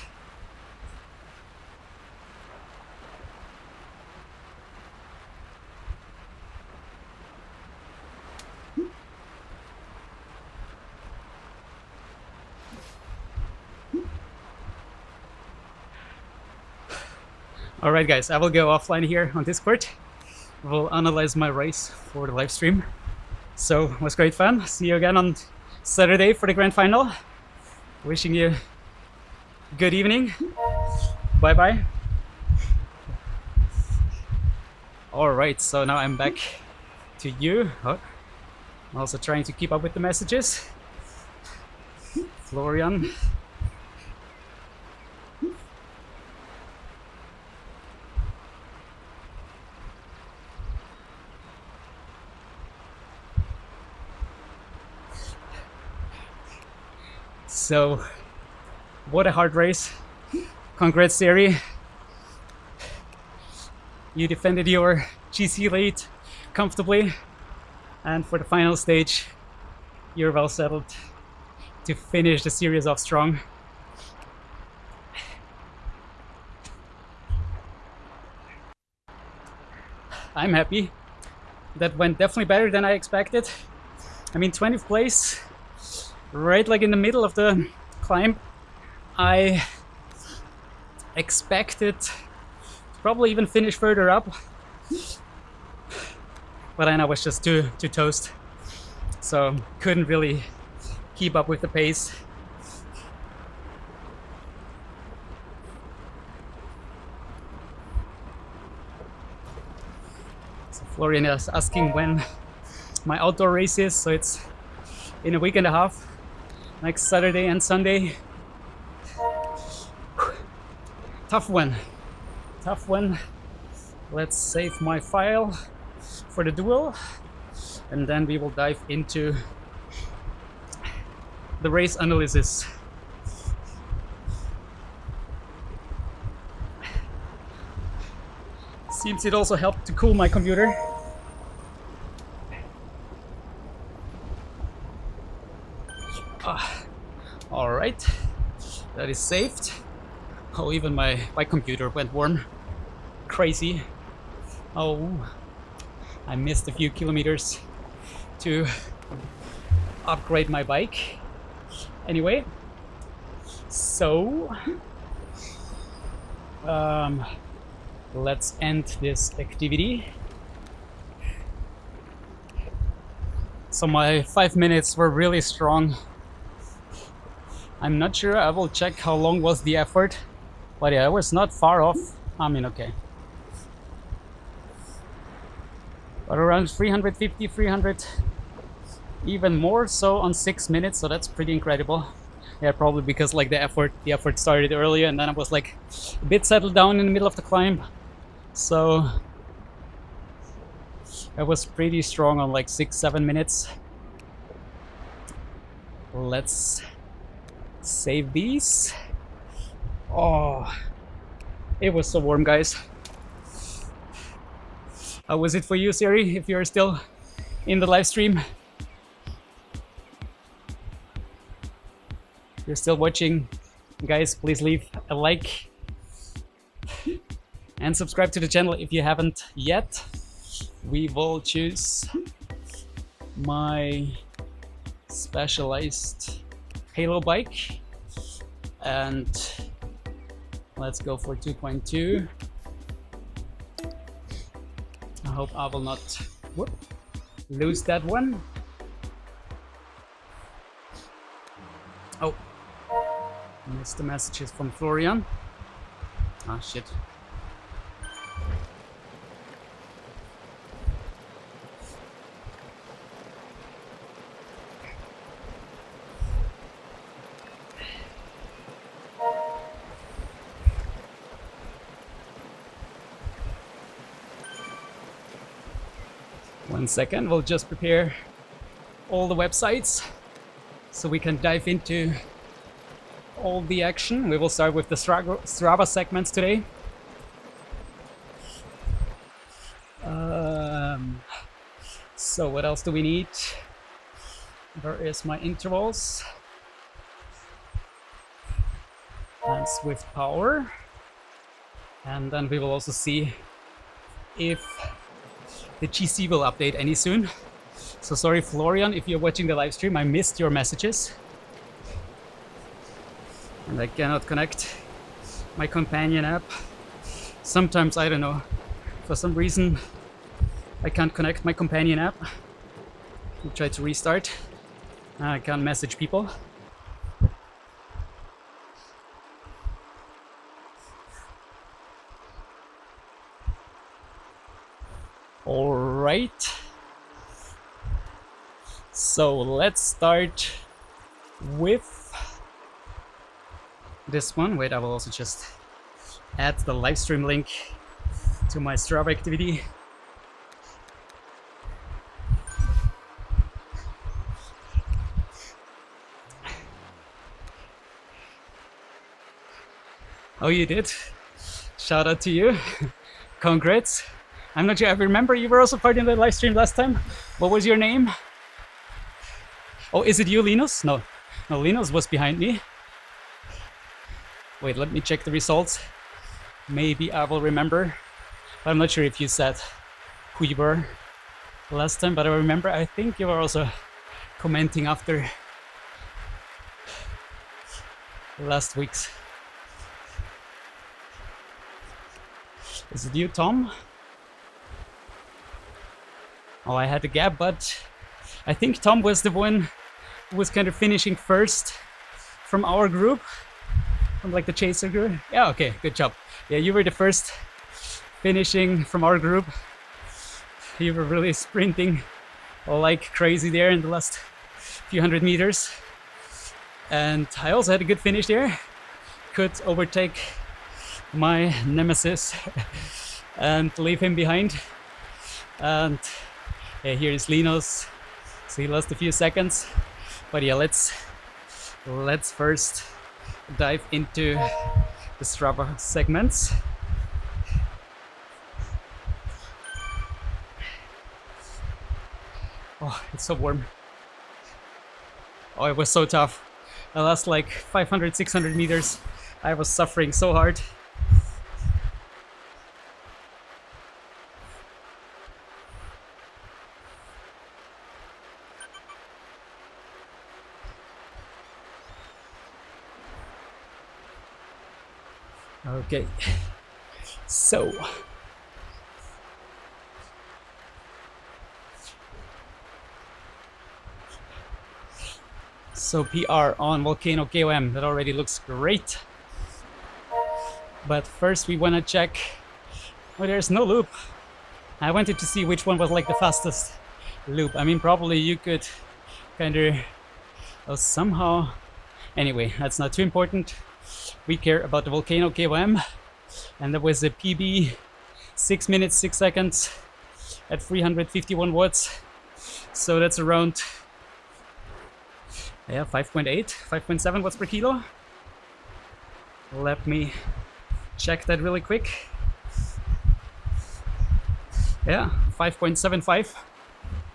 All right, guys, I will go offline here on Discord. We'll analyze my race for the live stream. So it was great fun. See you again on Saturday for the grand final. Wishing you good evening. Bye bye. All right, so now I'm back to you. Oh, I'm also trying to keep up with the messages. Florian. So, what a hard race. Congrats, Seri. You defended your GC lead comfortably. And for the final stage, you're well settled to finish the series off strong. I'm happy. That went definitely better than I expected. I mean, 20th place. Right, like in the middle of the climb, I expected to probably even finish further up, but then I was just too toast, so couldn't really keep up with the pace. So Florian is asking when my outdoor race is, so it's in a week and a half. Next Saturday and Sunday. Tough one. Tough one. Let's save my file for the duel. And then we will dive into the race analysis. Seems it also helped to cool my computer. All right, that is saved. Oh, even my computer went warm. Crazy. Oh, I missed a few kilometers to upgrade my bike. Anyway, so let's end this activity. So my 5 minutes were really strong. I'm not sure, I will check how long was the effort, but yeah, I was not far off. I mean, okay. But around 350, 300, even more so on 6 minutes, so that's pretty incredible. Yeah, probably because like the effort started earlier and then I was like a bit settled down in the middle of the climb. So I was pretty strong on like 6-7 minutes. Let's save these. Oh, it was so warm, guys. How was it for you, Siri, if you're still in the live stream? If you're still watching, guys, please leave a like and subscribe to the channel if you haven't yet. We will choose my specialized Halo bike and let's go for 2.2. I hope I will not lose that one. Oh, missed the messages from Florian. Ah, shit. 1 second, we'll just prepare all the websites so we can dive into all the action. We will start with the Strava segments today. So what else do we need? There is my intervals and Zwiftpower, and then we will also see if the GC will update any soon. So sorry, Florian, if you're watching the live stream, I missed your messages and I cannot connect my companion app. Sometimes, I don't know, for some reason I can't connect my companion app. We'll try to restart. I can't message people. All right. So let's start with this one. Wait, I will also just add the live stream link to my Strava activity. Oh, you did? Shout out to you. Congrats. I'm not sure, I remember you were also part in the live stream last time. What was your name? Oh, is it you, Linus? No, Linus was behind me. Wait, let me check the results. Maybe I will remember. But I'm not sure if you said who you were last time, but I remember, I think you were also commenting after last week's. Is it you, Tom? Oh, I had a gap, but I think Tom was the one who was kind of finishing first from our group, from like the chaser group. Yeah, okay, good job. Yeah, you were the first finishing from our group. You were really sprinting like crazy there in the last few hundred meters. And I also had a good finish there. Could overtake my nemesis and leave him behind. And yeah, here is Linus. So he lost a few seconds. But yeah, let's first dive into the Strava segments. Oh, it's so warm. Oh, it was so tough. The last like 500, 600 meters, I was suffering so hard. Okay, so PR on Volcano KOM, that already looks great. But first we want to check, oh, there's no loop. I wanted to see which one was like the fastest loop. I mean, probably you could kind of somehow, anyway, that's not too important. We care about the Volcano KOM, and there was a PB 6 minutes 6 seconds at 351 watts, so that's around 5.8 5.7 watts per kilo. Let me check that really quick. 5.75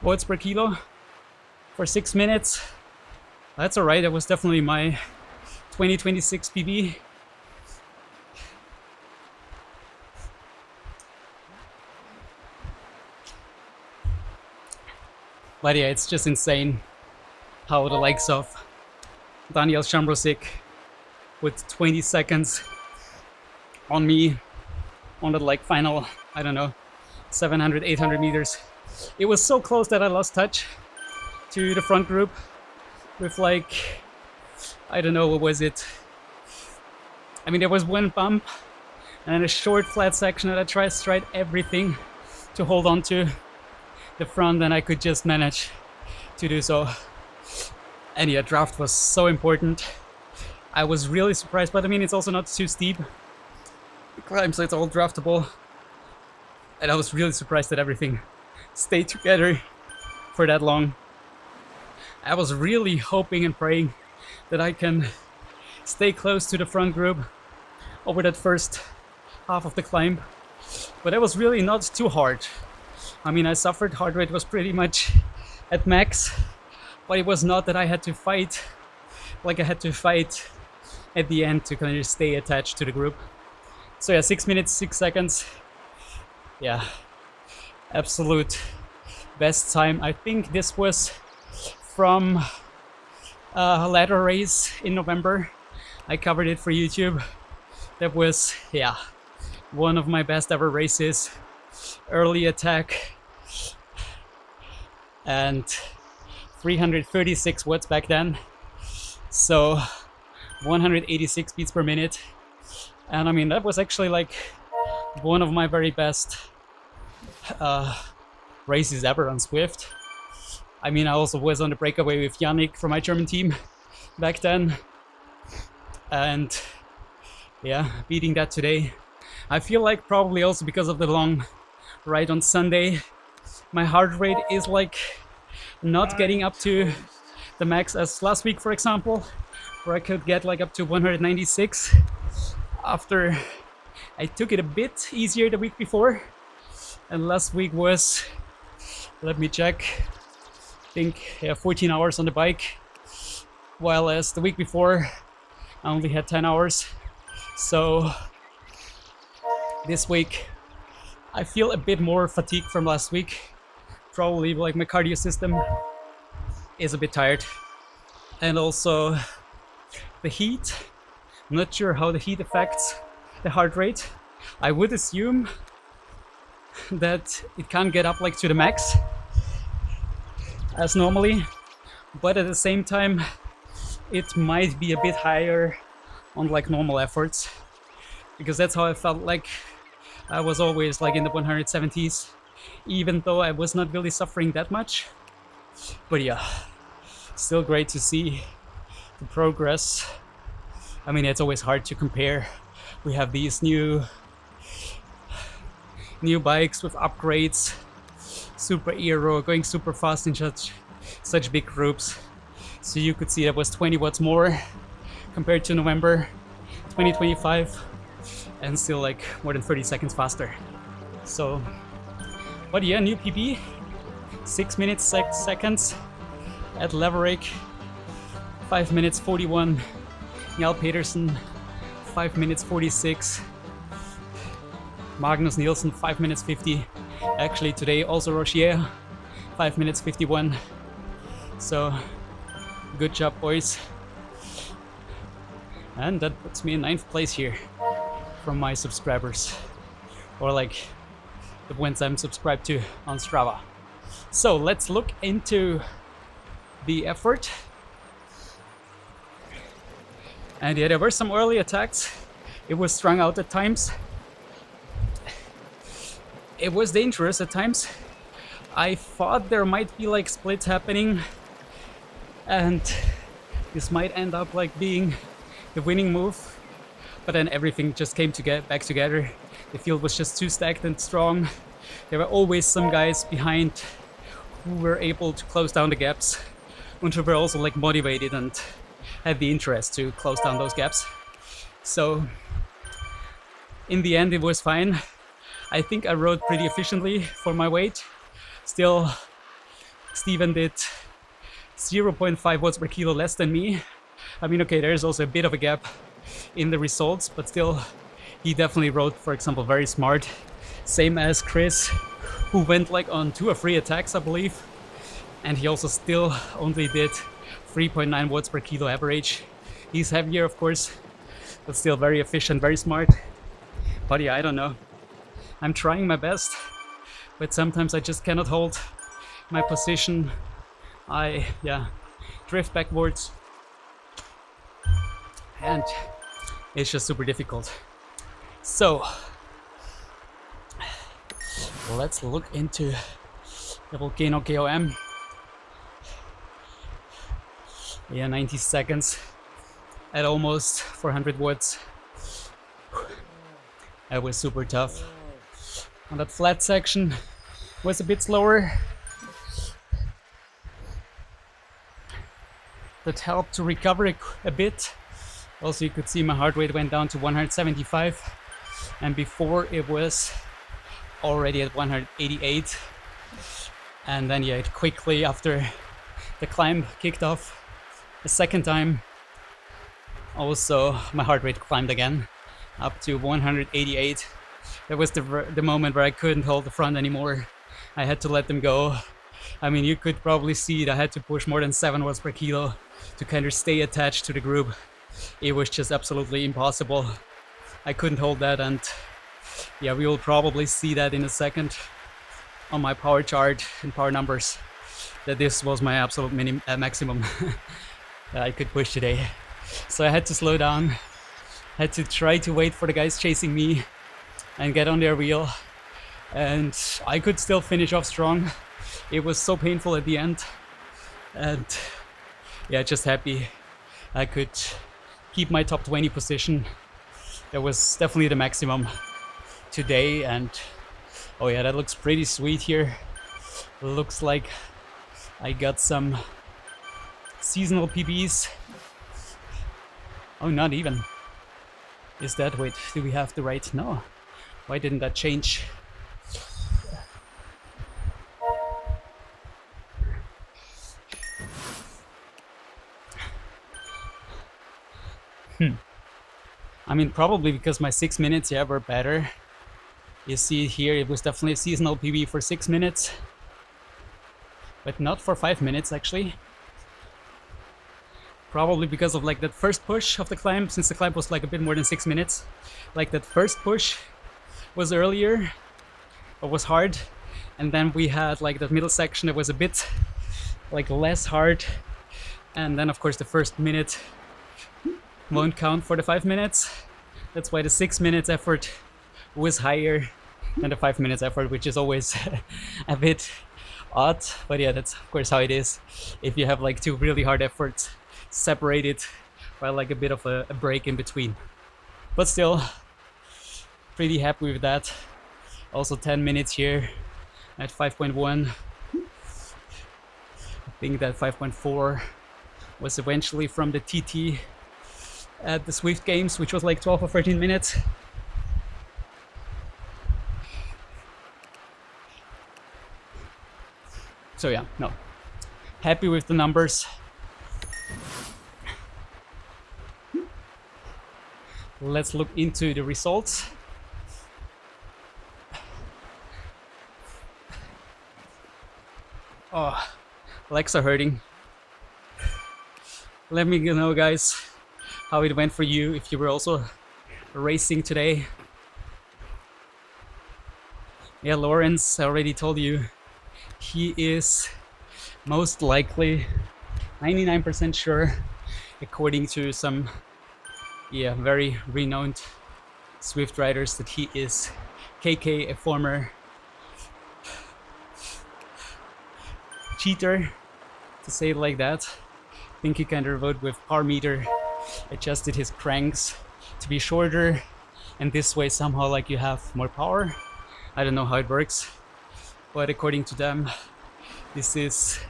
watts per kilo for 6 minutes. That's all right. That was definitely my 2026 PB. But yeah, it's just insane how the likes of Daniel Shamrosik with 20 seconds on me on the like final, I don't know, 700, 800 meters. It was so close that I lost touch to the front group with like, I don't know, what was it? I mean, there was one bump and a short flat section that I tried everything to hold on to the front, and I could just manage to do so. And yeah, draft was so important. I was really surprised, but I mean, it's also not too steep. The climb, so it's all draftable. And I was really surprised that everything stay together for that long. I was really hoping and praying that I can stay close to the front group over that first half of the climb, but it was really not too hard. I mean, I suffered, heart rate was pretty much at max, but it was not that I had to fight like I had to fight at the end to kind of stay attached to the group. So yeah, 6 minutes, 6 seconds. Yeah, absolute best time. I think this was from a ladder race in November. I covered it for YouTube. That was, yeah, one of my best ever races. Early attack and 336 watts back then. So 186 beats per minute. And I mean, that was actually like one of my very best races ever on Zwift. I mean, I also was on the breakaway with Yannick from my German team back then. And yeah, beating that today. I feel like probably also because of the long ride on Sunday, my heart rate is like not getting up to the max as last week, for example, where I could get like up to 196 after I took it a bit easier the week before. And last week was, let me check, I think 14 hours on the bike, while as the week before I only had 10 hours. So this week I feel a bit more fatigued from last week. Probably like my cardio system is a bit tired. And also the heat. I'm not sure how the heat affects the heart rate. I would assume that it can't get up like to the max as normally, but at the same time it might be a bit higher on like normal efforts, because that's how I felt like I was always like in the 170s, even though I was not really suffering that much. But yeah, still great to see the progress. I mean, it's always hard to compare. We have these new bikes with upgrades, super aero, going super fast in such big groups. So you could see that was 20 watts more compared to November 2025, and still like more than 30 seconds faster. So, but yeah, new PB, 6 minutes 6 seconds at Leverrick, 5 minutes 41. Njal Petersen, 5 minutes 46. Magnus Nielsen, 5 minutes 50. Actually today also Rochier, 5 minutes 51. So good job, boys. And that puts me in 9th place here from my subscribers, or like the ones I'm subscribed to on Strava. So let's look into the effort. And yeah, there were some early attacks. It was strung out at times. It was dangerous at times. I thought there might be like splits happening, and this might end up like being the winning move. But then everything just came to get back together. The field was just too stacked and strong. There were always some guys behind who were able to close down the gaps, and who were also like motivated and had the interest to close down those gaps. So in the end it was fine. I think I rode pretty efficiently for my weight. Still, Steven did 0.5 watts per kilo less than me. I mean, okay, there's also a bit of a gap in the results, but still, he definitely rode, for example, very smart. Same as Chris, who went like on 2 or 3 attacks, I believe. And he also still only did 3.9 watts per kilo average. He's heavier, of course, but still very efficient, very smart. But yeah, I don't know. I'm trying my best, but sometimes I just cannot hold my position. I drift backwards, and it's just super difficult. So let's look into the Volcano KOM. Yeah, 90 seconds at almost 400 watts. That was super tough. On that flat section, was a bit slower. That helped to recover a bit. Also, you could see my heart rate went down to 175, and before it was already at 188. And then yeah, it quickly, after the climb kicked off a second time, also my heart rate climbed again up to 188. That was the moment where I couldn't hold the front anymore. I had to let them go. I mean, you could probably see it. I had to push more than 7 watts per kilo to kind of stay attached to the group. It was just absolutely impossible. I couldn't hold that, and yeah, we will probably see that in a second on my power chart and power numbers, that this was my absolute maximum that I could push today. So I had to slow down, had to try to wait for the guys chasing me and get on their wheel, and I could still finish off strong. It was so painful at the end, and yeah, just happy I could keep my top 20 position. That was definitely the maximum today, and oh yeah, that looks pretty sweet here. Looks like I got some seasonal PBs. Oh, not even. Is that, wait, do we have the right? No. Why didn't that change? I mean, probably because my 6 minutes, yeah, were better. You see here, it was definitely a seasonal PB for 6 minutes, but not for 5 minutes actually. Probably because of like that first push of the climb, since the climb was like a bit more than 6 minutes. Like that first push was earlier, or was hard, and then we had like that middle section that was a bit like less hard, and then of course the first minute won't count for the 5 minutes. That's why the 6 minutes effort was higher than the 5 minutes effort, which is always a bit odd, but yeah, that's of course how it is if you have like 2 really hard efforts separated by like a bit of a break in between. But still, pretty happy with that. Also 10 minutes here at 5.1. I think that 5.4 was eventually from the TT at the Zwift Games, which was like 12 or 13 minutes. So yeah, no, happy with the numbers. Let's look into the results. Oh, legs are hurting. Let me know, guys, how it went for you, if you were also racing today. Yeah, Lawrence, I already told you, he is most likely 99% sure, according to some very renowned Zwift riders, that he is KK, a former cheater, to say it like that. I think he kind of rode with power meter, adjusted his cranks to be shorter, and this way somehow like you have more power. I don't know how it works, but according to them, this is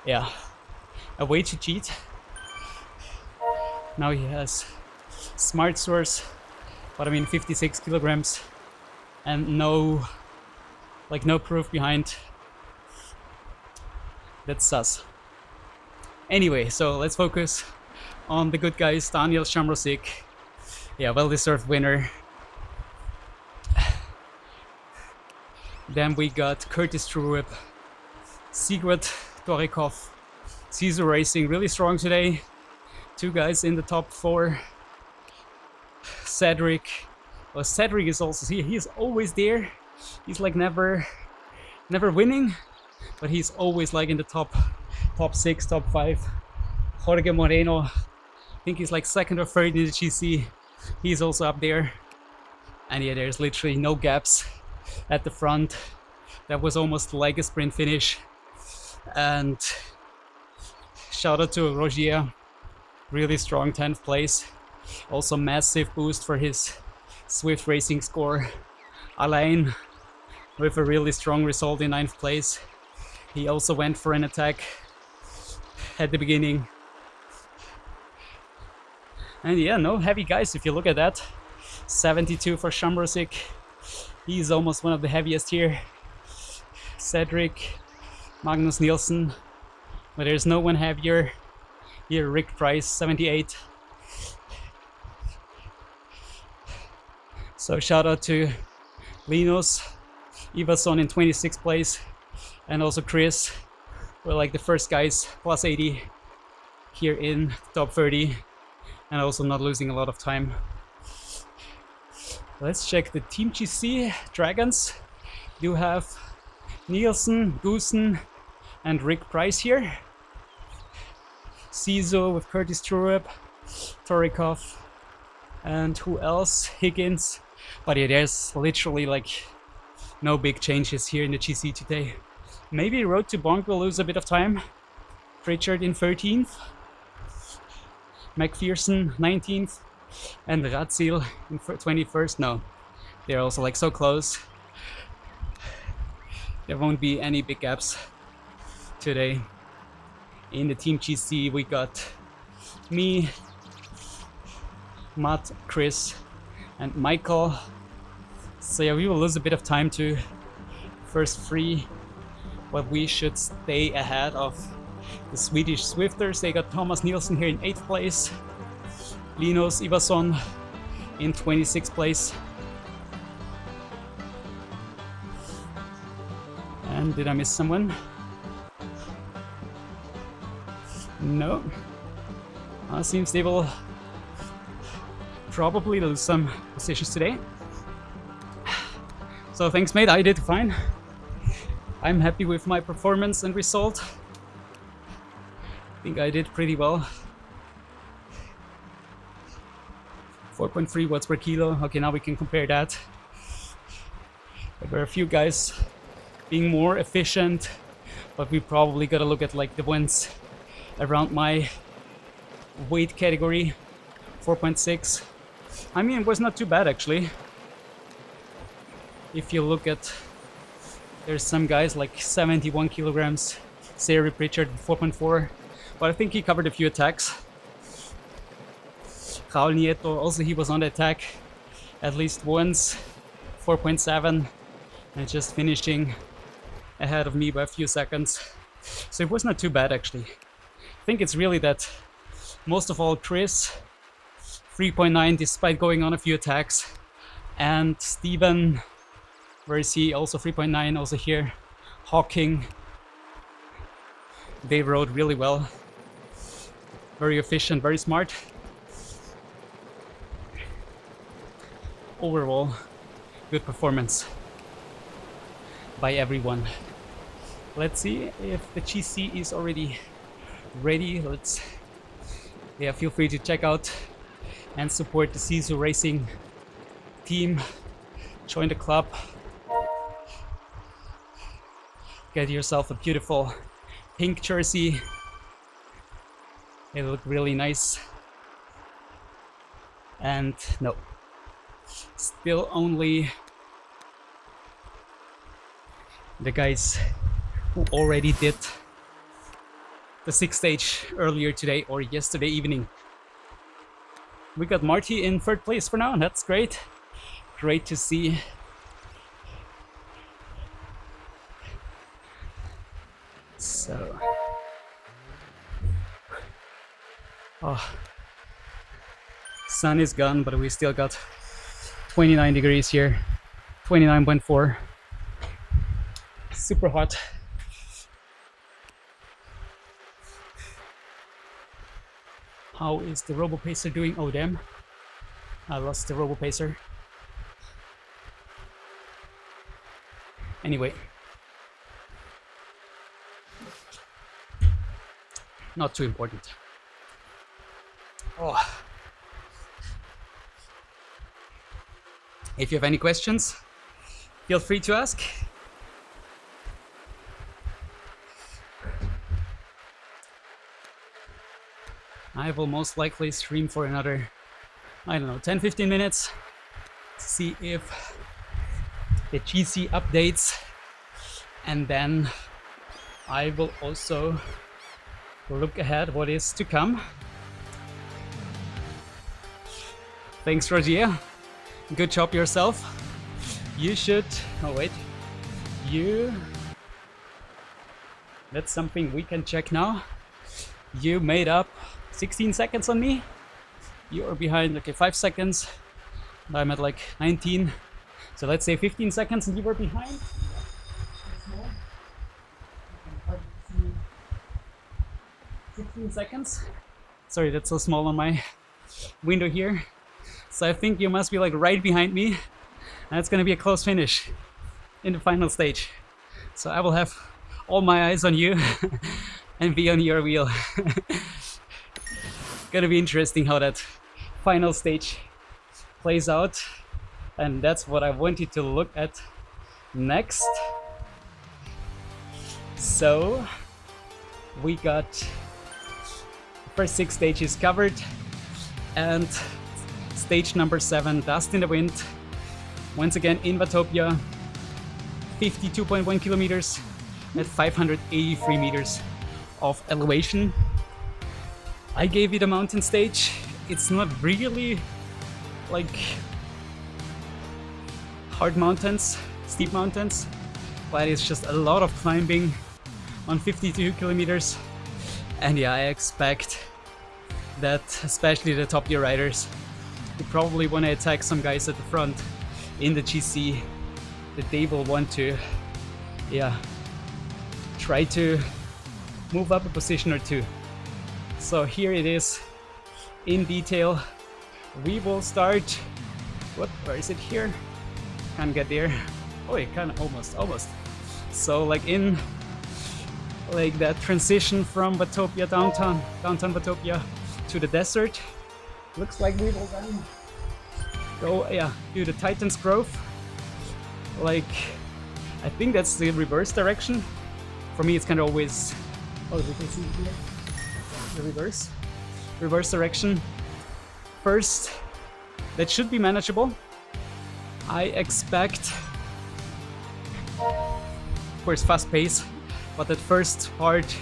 a way to cheat. Now he has smart source, but I mean 56 kilograms and no proof behind. That's sus. Anyway, so let's focus on the good guys. Daniel Shamrosik, well-deserved winner. Then we got Curtis Trurup, Sigurd Torikov, SISU Racing, really strong today. 2 guys in the top 4. Cedric is also here. He's always there. He's like never winning, but he's always like in the top 6, top 5. Jorge Moreno, I think he's like 2nd or 3rd in the GC. He's also up there. And yeah, there's literally no gaps at the front. That was almost like a sprint finish. And shout out to Rogier, really strong 10th place. Also massive boost for his Zwift Racing score. Alain with a really strong result in 9th place. He also went for an attack at the beginning. And yeah, no heavy guys if you look at that. 72 for Shamrosik. He's almost one of the heaviest here. Cedric, Magnus Nielsen, but there's no one heavier. Here, Rick Price, 78. So shout out to Linus, Ivason in 26th place, and also Chris. We're like the first guys, plus 80 here in top 30, and also not losing a lot of time. Let's check the Team GC Dragons. You have Nielsen, Goosen, and Rick Price here. SISU with Curtis Trurup, Torikov, and who else? Higgins. But yeah, there's literally like no big changes here in the GC today. Maybe Road to Bonk will lose a bit of time. Pritchard in 13th, McPherson 19th, and Ratzil in 21st. No, they're also like so close. There won't be any big gaps today. In the Team GC we got me, Matt, Chris, and Michael. So yeah, we will lose a bit of time to first three, but we should stay ahead of the Swedish Swifters. They got Thomas Nielsen here in 8th place, Linus Ivason in 26th place. And did I miss someone? No. Seems they will probably lose some positions today. So thanks mate, I did fine. I'm happy with my performance and result. I think I did pretty well. 4.3 watts per kilo. Okay, now we can compare that. There were a few guys being more efficient, but we probably gotta look at like the ones around my weight category. 4.6. I mean, it was not too bad actually. If you look at, there's some guys like 71 kilograms, Sari Pritchard 4.4, but I think he covered a few attacks. Raul Nieto, also he was on the attack at least once, 4.7, and just finishing ahead of me by a few seconds. So it was not too bad actually. I think it's really that most of all Chris, 3.9 despite going on a few attacks, and Steven, where is he? Also 3.9, also here. Hawking, they rode really well. Very efficient, very smart. Overall, good performance by everyone. Let's see if the GC is already ready. Yeah, feel free to check out and support the SISU Racing team. Join the club. Get yourself a beautiful pink jersey. They look really nice. And no, still only the guys who already did the 6th stage earlier today or yesterday evening. We got Marty in 3rd place for now, and that's great. Great to see. So, sun is gone, but we still got 29 degrees here, 29.4. Super hot. How is the RoboPacer doing? Oh damn, I lost the RoboPacer. Anyway, not too important. Oh. If you have any questions, feel free to ask. I will most likely stream for another, I don't know, 10-15 minutes to see if the GC updates, and then I will also look ahead what is to come. Thanks, Rogier. Good job yourself. You should... Oh, wait. That's something we can check now. You made up 16 seconds on me. You are behind, okay, 5 seconds. I'm at like 19. So let's say 15 seconds and you were behind. 16 seconds. Sorry, that's so small on my window here. So I think you must be like right behind me. And it's gonna be a close finish in the final stage. So I will have all my eyes on you and be on your wheel. Gonna be interesting how that final stage plays out. And that's what I wanted to look at next. So we got the first 6 stages covered, and stage number 7, Dust in the Wind, once again in Watopia, 52.1 kilometers at 583 meters of elevation. I gave it a mountain stage. It's not really like hard mountains, steep mountains, but it's just a lot of climbing on 52 kilometers. And yeah, I expect that especially the top tier riders who probably want to attack some guys at the front in the GC, that they will want to, yeah, try to move up a position or two. So here it is in detail. We will start, where is it here? Can't get there. Oh, it kind of almost. So like in like that transition from Watopia downtown Watopia to the desert. Looks like we will then go, yeah, do the Titan's Grove. Like, I think that's the reverse direction. For me, it's kind of always, oh, you can see here, the reverse direction. First, that should be manageable. I expect, of course, fast pace, but that first part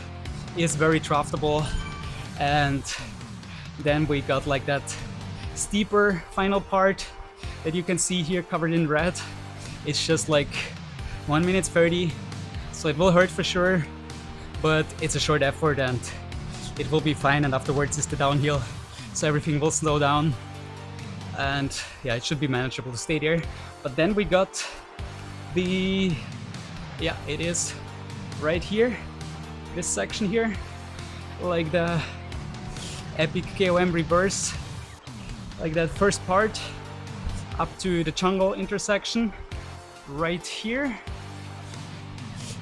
is very draftable, and then we got like that steeper final part that you can see here covered in red. It's just like 1 minute 30, so it will hurt for sure, but it's a short effort and it will be fine, and afterwards is the downhill, so everything will slow down. And yeah, it should be manageable to stay there. But then we got the, yeah, it is right here, this section here, like the epic KOM reverse, like that first part up to the jungle intersection right here.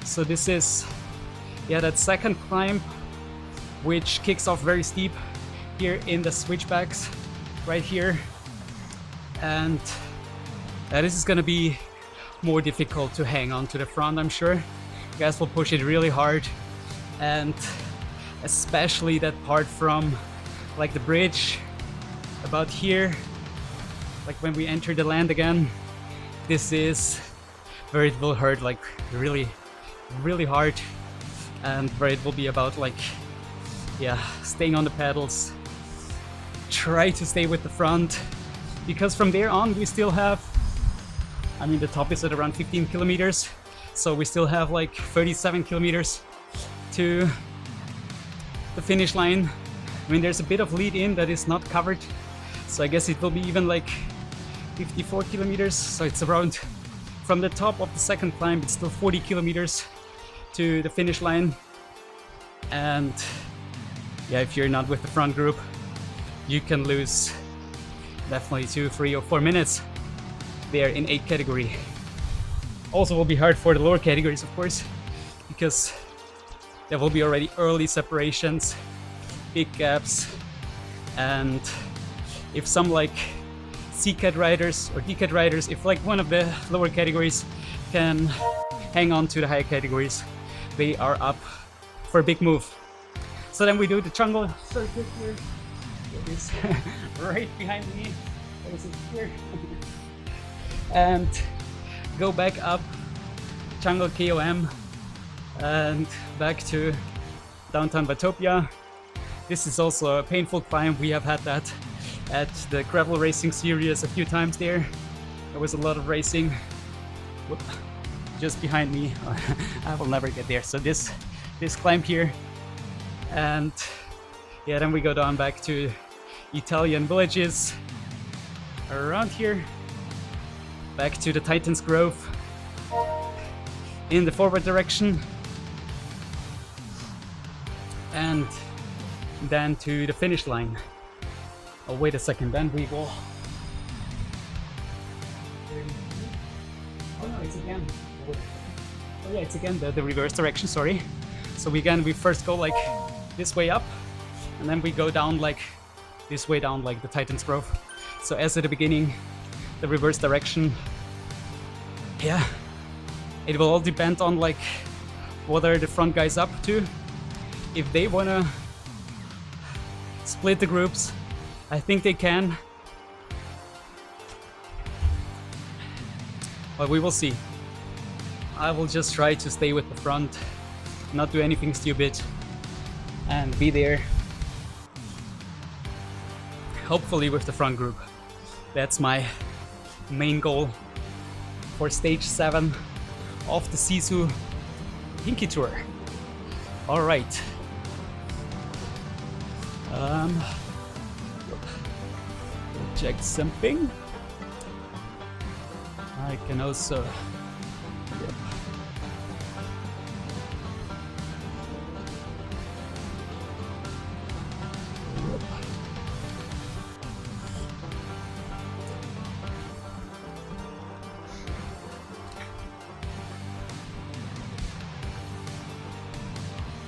So this is, yeah, that second climb, which kicks off very steep here in the switchbacks right here. And this is gonna be more difficult to hang on to the front, I'm sure. You guys will push it really hard, and especially that part from like the bridge about here, like when we enter the land again, this is where it will hurt like really hard, and where it will be about like, yeah, staying on the pedals, try to stay with the front, because from there on we still have, I mean, the top is at around 15 kilometers, so we still have like 37 kilometers to the finish line. I mean, there's a bit of lead in that is not covered, so I guess it will be even like 54 kilometers, so it's around, from the top of the second climb, it's still 40 kilometers to the finish line. And yeah, if you're not with the front group, you can lose definitely 2, 3 or 4 minutes there in 8 category. Also will be hard for the lower categories, of course, because there will be already early separations, big gaps, and if some like C-Cat riders or D-Cat riders, if like one of the lower categories can hang on to the higher categories, they are up for a big move. So then we do the jungle circuit here. It is right behind me. What is it here? And go back up Jungle KOM and back to downtown Batopia. This is also a painful climb. We have had that at the gravel racing series a few times there. There was a lot of racing. Whoop. Just behind me. I will never get there. So this climb here, and yeah, then we go down back to Italian villages around here, back to the Titan's Grove in the forward direction, and then to the finish line. Oh, wait a second, then we go. Oh no, it's again. Oh yeah, it's again the reverse direction, sorry. So we first go like this way up, and then we go down like this way down like the Titan's Grove. So as at the beginning, the reverse direction. Yeah, it will all depend on like what are the front guys up to. If they wanna split the groups, I think they can. But we will see. I will just try to stay with the front, not do anything stupid, and be there. Hopefully with the front group. That's my main goal for stage 7 of the SISU Pinkki Tour. Alright. Check something. I can also. Yep.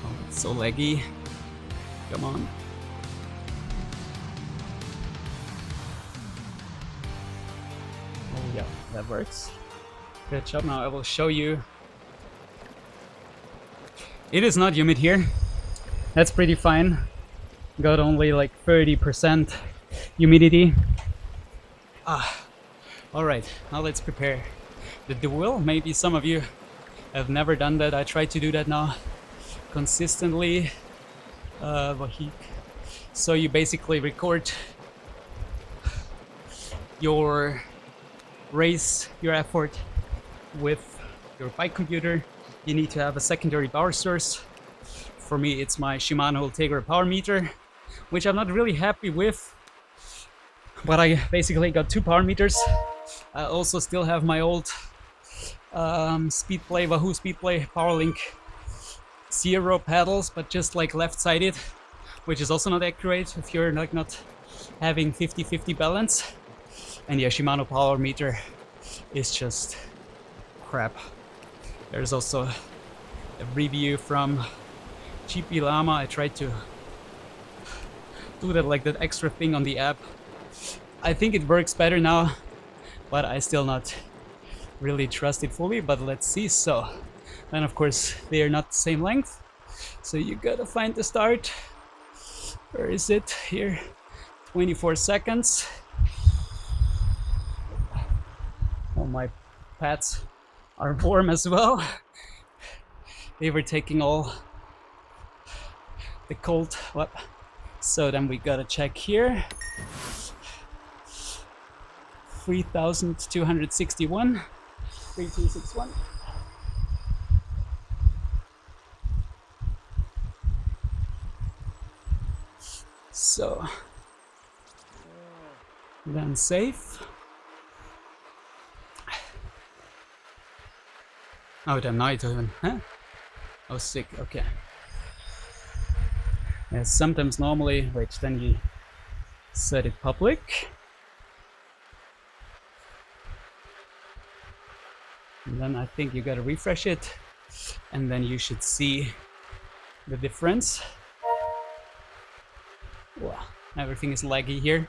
Oh, it's so laggy. Come on. Yeah, that works. Good job. Now I will show you. It is not humid here. That's pretty fine. Got only like 30% humidity. Alright, now let's prepare the duel. Maybe some of you have never done that. I try to do that now consistently. So you basically record your race, your effort with your bike computer. You need to have a secondary power source. For me, it's my Shimano Ultegra power meter, which I'm not really happy with, but I basically got 2 power meters. I also still have my old Speedplay, Wahoo Speedplay PowerLink 0 pedals, but just like left-sided, which is also not accurate if you're like not having 50-50 balance. And yeah, Shimano power meter is just crap. There's also a review from GP Llama. I tried to do that extra thing on the app. I think it works better now, but I still not really trust it fully, but let's see. So then of course they are not the same length, so you gotta find the start. Where is it? Here, 24 seconds. Oh, my pads are warm as well. They were taking all the cold. What? So then we gotta check here. 3,261. 3261. So then save. Oh, damn, now it's even, huh? Oh, sick, okay. Yeah, sometimes normally, wait, then you set it public. And then I think you gotta refresh it, and then you should see the difference. Wow, everything is laggy here.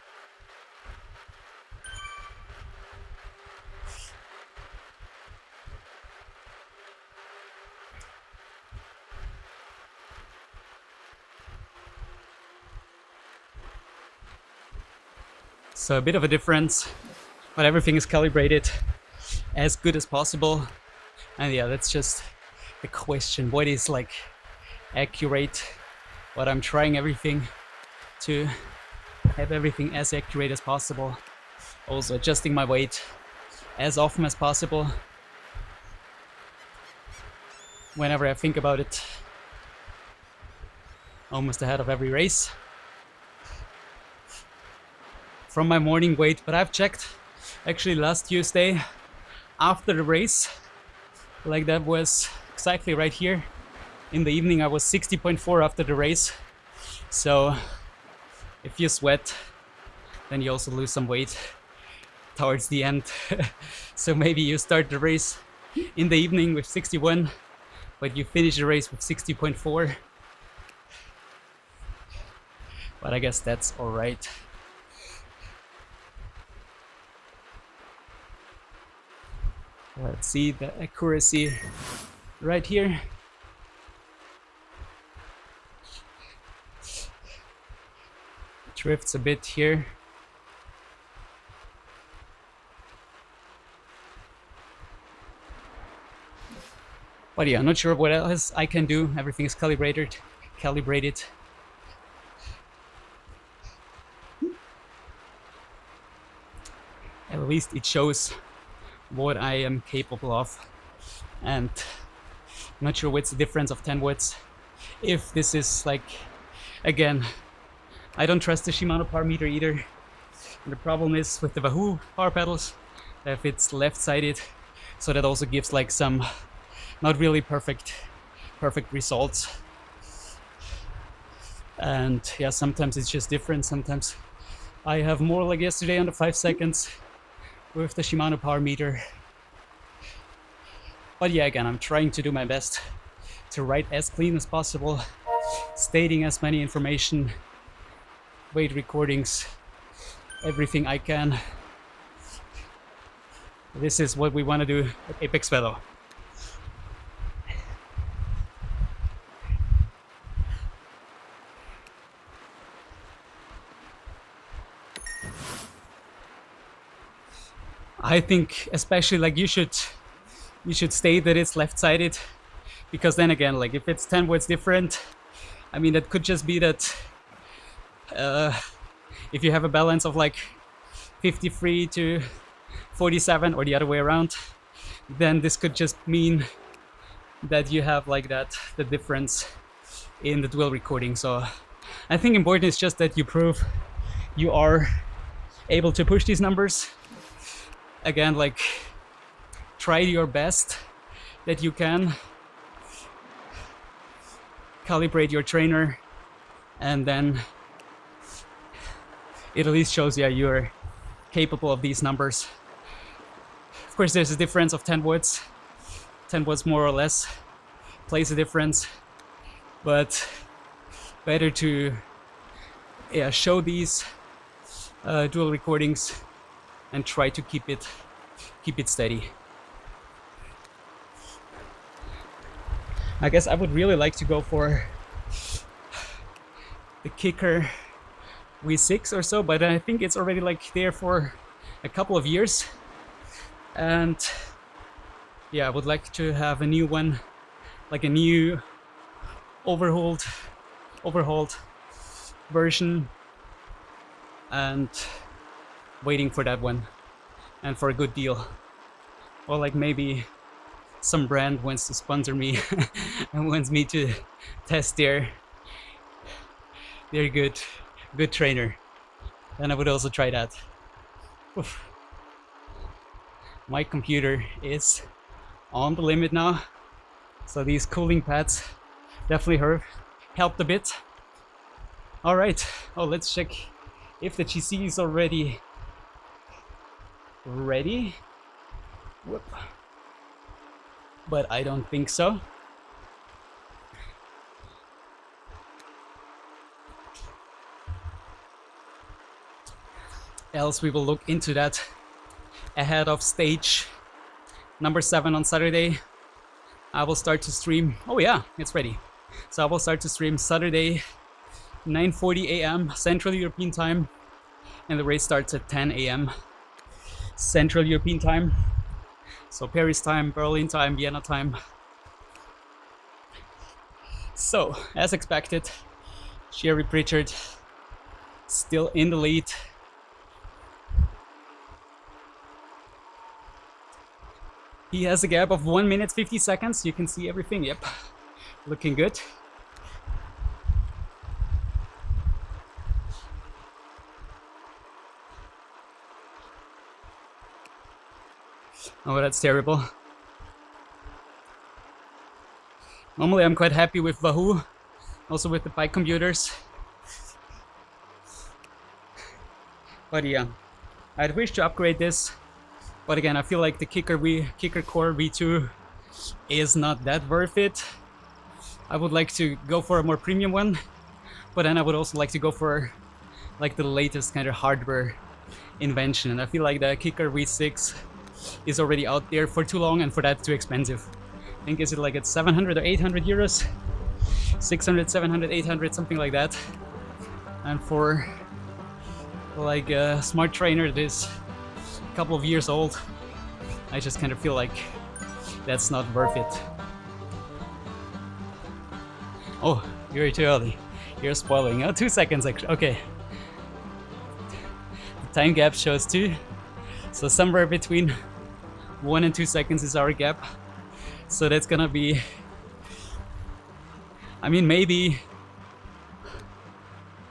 So a bit of a difference, but everything is calibrated. as good as possible. And yeah, that's just the question. What is like accurate? But I'm trying everything to have everything as accurate as possible. Also adjusting my weight as often as possible whenever I think about it. Almost ahead of every race from my morning weight, but I've checked actually last Tuesday after the race, like that was exactly right here in the evening. I was 60.4 after the race. So if you sweat, then you also lose some weight towards the end. So maybe you start the race in the evening with 61, but you finish the race with 60.4. But I guess that's all right. Let's see the accuracy right here. Drifts a bit here. But yeah, I'm not sure what else I can do. Everything is calibrated. At least it shows what I am capable of. And I'm not sure what's the difference of 10 watts. If this is like, again, I don't trust the Shimano power meter either. And the problem is with the Wahoo power pedals, if it's left-sided, so that also gives like some not really perfect results. And yeah, sometimes it's just different. Sometimes I have more, like yesterday on the 5 seconds with the Shimano power meter. But yeah, again, I'm trying to do my best to write as clean as possible, stating as many information, weight recordings, everything I can. This is what we want to do at Apex Velo. I think especially like you should state that it's left-sided, because then again, like if it's 10 watts different, I mean, that could just be that if you have a balance of like 53 to 47 or the other way around, then this could just mean that you have like that, the difference in the dual recording. So I think important is just that you prove you are able to push these numbers. Again, like try your best that you can, calibrate your trainer, and then it at least shows you're capable of these numbers. Of course, there's a difference of 10 watts. 10 watts more or less plays a difference, but better to show these dual recordings and try to keep it steady. I guess I would really like to go for the Kicker V6 or so, but I think it's already like there for a couple of years. And yeah, I would like to have a new one, like a new overhauled version, and waiting for that one and for a good deal. Or like maybe some brand wants to sponsor me and wants me to test their good trainer, then I would also try that. Oof. My computer is on the limit now, so these cooling pads definitely helped a bit. All right, let's check if the GC is already ready. Whoop. But I don't think so. Else we will look into that ahead of stage number 7 on Saturday. I will start to stream. Oh yeah, it's ready. So I will start to stream Saturday 9:40 a.m. Central European time, and the race starts at 10 a.m. Central European time. So Paris time, Berlin time, Vienna time. So, as expected, Sherry Pritchard still in the lead. He has a gap of 1 minute 50 seconds. You can see everything. Yep, looking good. Oh, that's terrible. Normally I'm quite happy with Wahoo, also with the bike computers. But yeah, I'd wish to upgrade this. But again, I feel like the Kicker Core V2 is not that worth it. I would like to go for a more premium one, but then I would also like to go for like the latest kind of hardware invention. And I feel like the Kicker V6 is already out there for too long, and for that too expensive. I think is it like at 700 or 800 euros? 600, 700, 800, something like that. And for like a smart trainer that is a couple of years old, I just kind of feel like that's not worth it. Oh, you're too early. You're spoiling. Oh, 2 seconds actually. Okay. The time gap shows 2. So somewhere between 1 and 2 seconds is our gap. So that's gonna be, I mean, maybe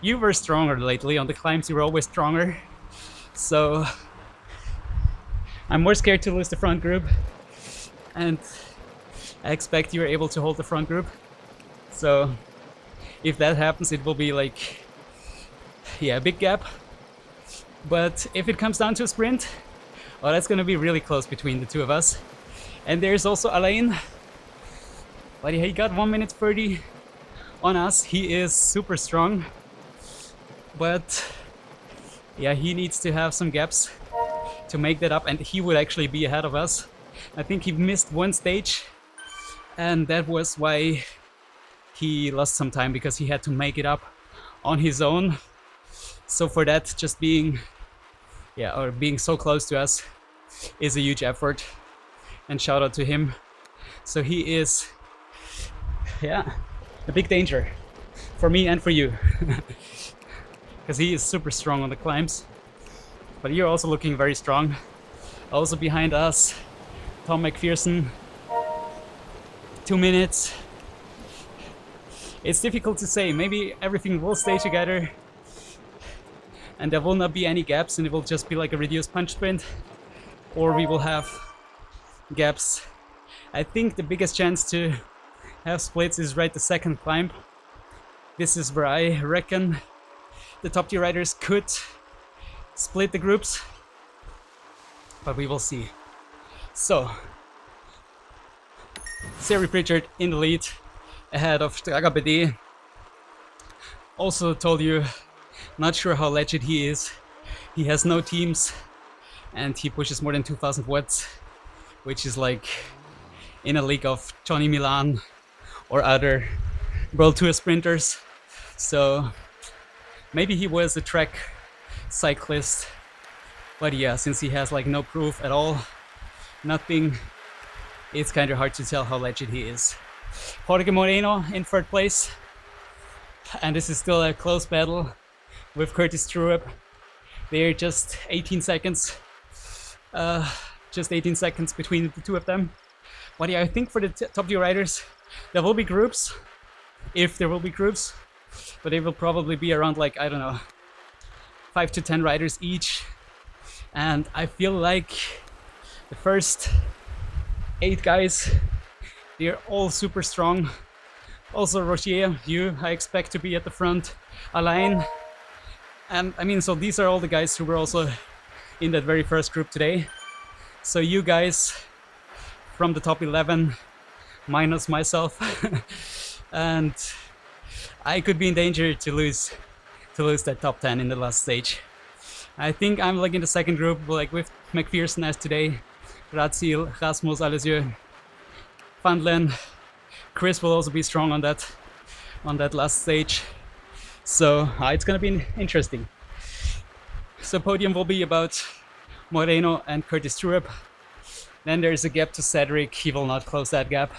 you were stronger lately on the climbs. You were always stronger. So I'm more scared to lose the front group, and I expect you're able to hold the front group. So if that happens, it will be like, yeah, a big gap. But if it comes down to a sprint, oh, that's gonna be really close between the two of us. And there's also Alain, but he got 1 minute 30 on us. He is super strong, but yeah, he needs to have some gaps to make that up, and he would actually be ahead of us. I think he missed one stage, and that was why he lost some time, because he had to make it up on his own. So for that, just being so close to us is a huge effort, and shout out to him. So he is, yeah, a big danger for me and for you, because he is super strong on the climbs. But you're also looking very strong. Also behind us, Tom McPherson, 2 minutes. It's difficult to say. Maybe everything will stay together and there will not be any gaps, and it will just be like a reduced punch sprint, or we will have gaps. I think the biggest chance to have splits is right the second climb. This is where I reckon the top tier riders could split the groups, but we will see. So Sherry Pritchard in the lead ahead of Strava BD. Also told you, not sure how legit he is. He has no teams and he pushes more than 2000 watts, which is like in a league of Johnny Milan or other World Tour sprinters. So maybe he was a track cyclist, but yeah, since he has like no proof at all, nothing, it's kind of hard to tell how legit he is. Jorge Moreno in third place, and this is still a close battle with Curtis Truepp. They're just 18 seconds between the two of them. But yeah, I think for the top tier riders, there will be groups, if there will be groups, but they will probably be around like, I don't know, 5 to 10 riders each. And I feel like the first 8 guys, they're all super strong. Also Rochier, I expect to be at the front. Alain, and I mean, so these are all the guys who were also in that very first group today. So you guys from the top 11 minus myself and I could be in danger to lose that top 10 in the last stage. I think I'm like in the second group, like with McPherson as today, Razil, Rasmus, Alessieux, Fundlen. Chris will also be strong on that last stage. So it's gonna be interesting. So podium will be about Moreno and Curtis Truepp. Then there's a gap to Cedric. He will not close that gap.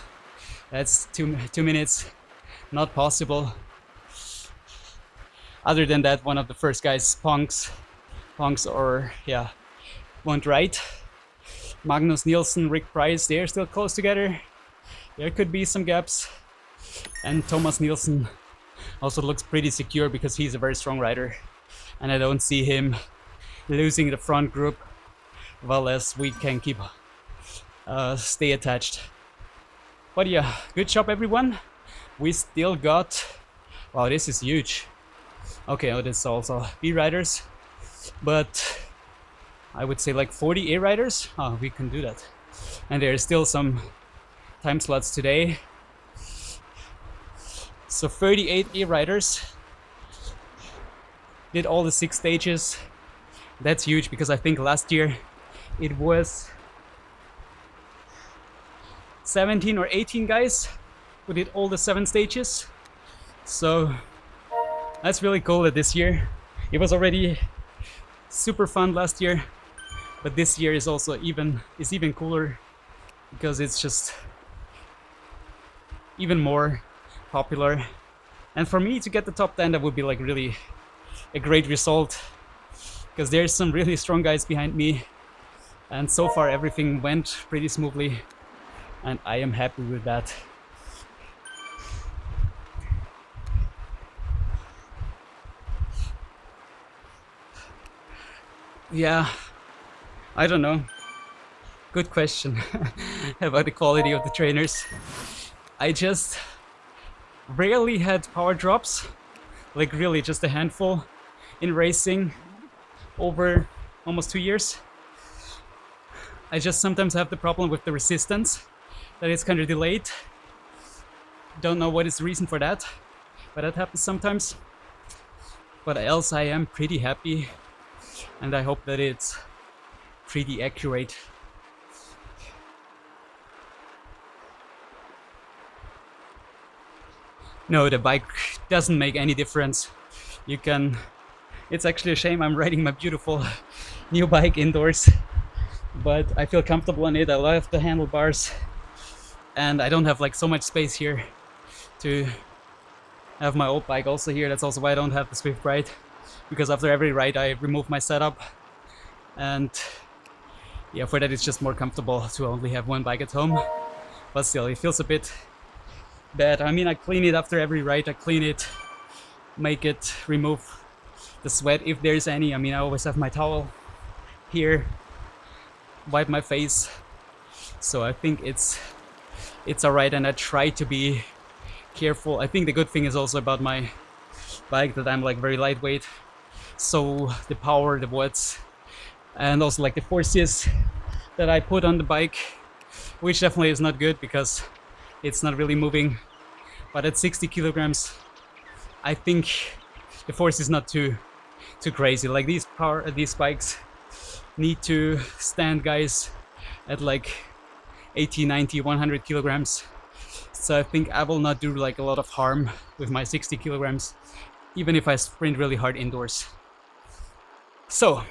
That's 2 minutes. Not possible. Other than that, one of the first guys, Punks or yeah, went right. Magnus Nielsen, Rick Price, they're still close together. There could be some gaps. And Thomas Nielsen also looks pretty secure because he's a very strong rider. And I don't see him losing the front group well as we can keep stay attached. But yeah, good job everyone. We still got, wow, this is huge. Okay, oh, this is also B riders, but I would say like 40 A riders. Oh, we can do that. And there are still some time slots today. So 38 A riders did all the 6 stages. That's huge because I think last year it was 17 or 18 guys who did all the 7 stages. So that's really cool that this year, it was already super fun last year, but this year is also even cooler because it's just even more popular. And for me to get the top 10, that would be like really a great result because there's some really strong guys behind me, and so far everything went pretty smoothly and I am happy with that. Yeah, I don't know. Good question about the quality of the trainers. I just rarely had power drops, like really just a handful in racing over almost 2 years. I just sometimes have the problem with the resistance, that it's kind of delayed. Don't know what is the reason for that, but that happens sometimes. But else I am pretty happy. And I hope that it's pretty accurate. No, the bike doesn't make any difference. You can... It's actually a shame I'm riding my beautiful new bike indoors. But I feel comfortable on it. I love the handlebars. And I don't have like so much space here to have my old bike also here. That's also why I don't have the Zwift ride. Because after every ride I remove my setup, and yeah, for that it's just more comfortable to only have one bike at home. But still, it feels a bit bad. I mean, I clean it after every ride. I clean it, make it, remove the sweat if there's any. I mean, I always have my towel here, wipe my face. So I think it's alright, and I try to be careful. I think the good thing is also about my bike that I'm like very lightweight. So the power, the watts, and also like the forces that I put on the bike, which definitely is not good because it's not really moving. But at 60 kilograms, I think the force is not too crazy. Like these bikes need to stand guys at like 80, 90, 100 kilograms. So I think I will not do like a lot of harm with my 60 kilograms, even if I sprint really hard indoors. So,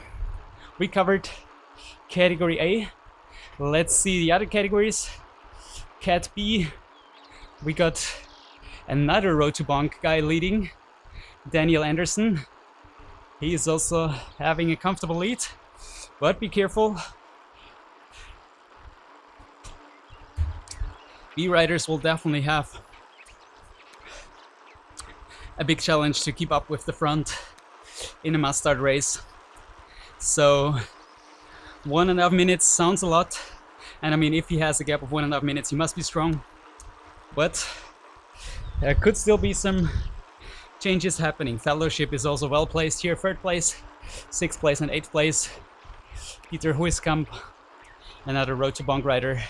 we covered category A. Let's see the other categories. Cat B, we got another Road to Bonk guy leading, Daniel Anderson. He is also having a comfortable lead, but be careful. B riders will definitely have a big challenge to keep up with the front in a must start race. So 1.5 minutes sounds a lot, and I mean, if he has a gap of 1.5 minutes, he must be strong. But there could still be some changes happening. Fellowship is also well placed here, 3rd place, 6th place and 8th place. Peter Huiskamp, another Road to Bonk rider,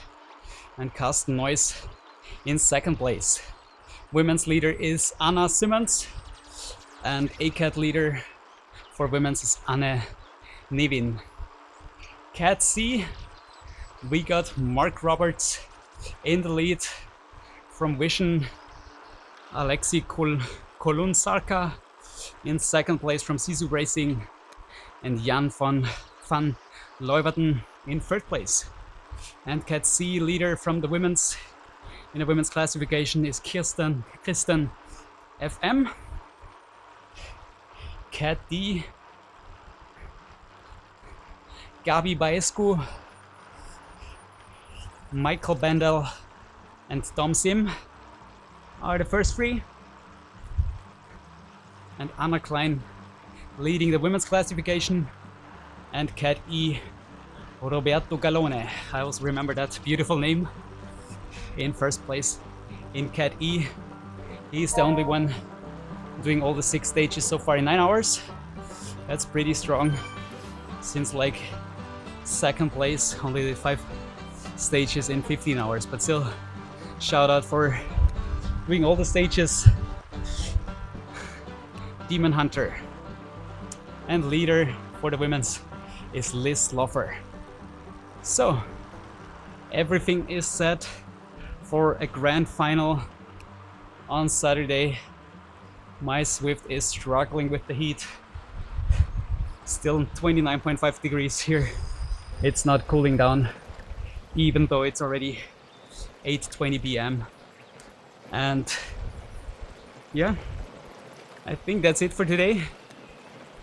and Carsten Neuss in 2nd place. Women's leader is Anna Simmons, and ACAT leader for women's is Anne Nevin. Cat C, we got Mark Roberts in the lead from Vision, Alexei Kolunsarka in 2nd place from SISU Racing, and Jan van Leuwerden in 3rd place. And Cat C, leader from the women's, in the women's classification, is Kristen FM. Cat D, Gabi Baescu, Michael Bendel, and Tom Sim are the first three. And Anna Klein leading the women's classification. And Cat E, Roberto Gallone. I also remember that beautiful name. In first place. In Cat E, he's the only one doing all the 6 stages so far in 9 hours. That's pretty strong. Since like second place, only did 5 stages in 15 hours. But still, shout out for doing all the stages. Demon Hunter. And leader for the women's is Liz Loffer. So, everything is set for a grand final on Saturday. My Zwift is struggling with the heat. Still 29.5 degrees here. It's not cooling down, even though it's already 8:20 p.m. And yeah, I think that's it for today.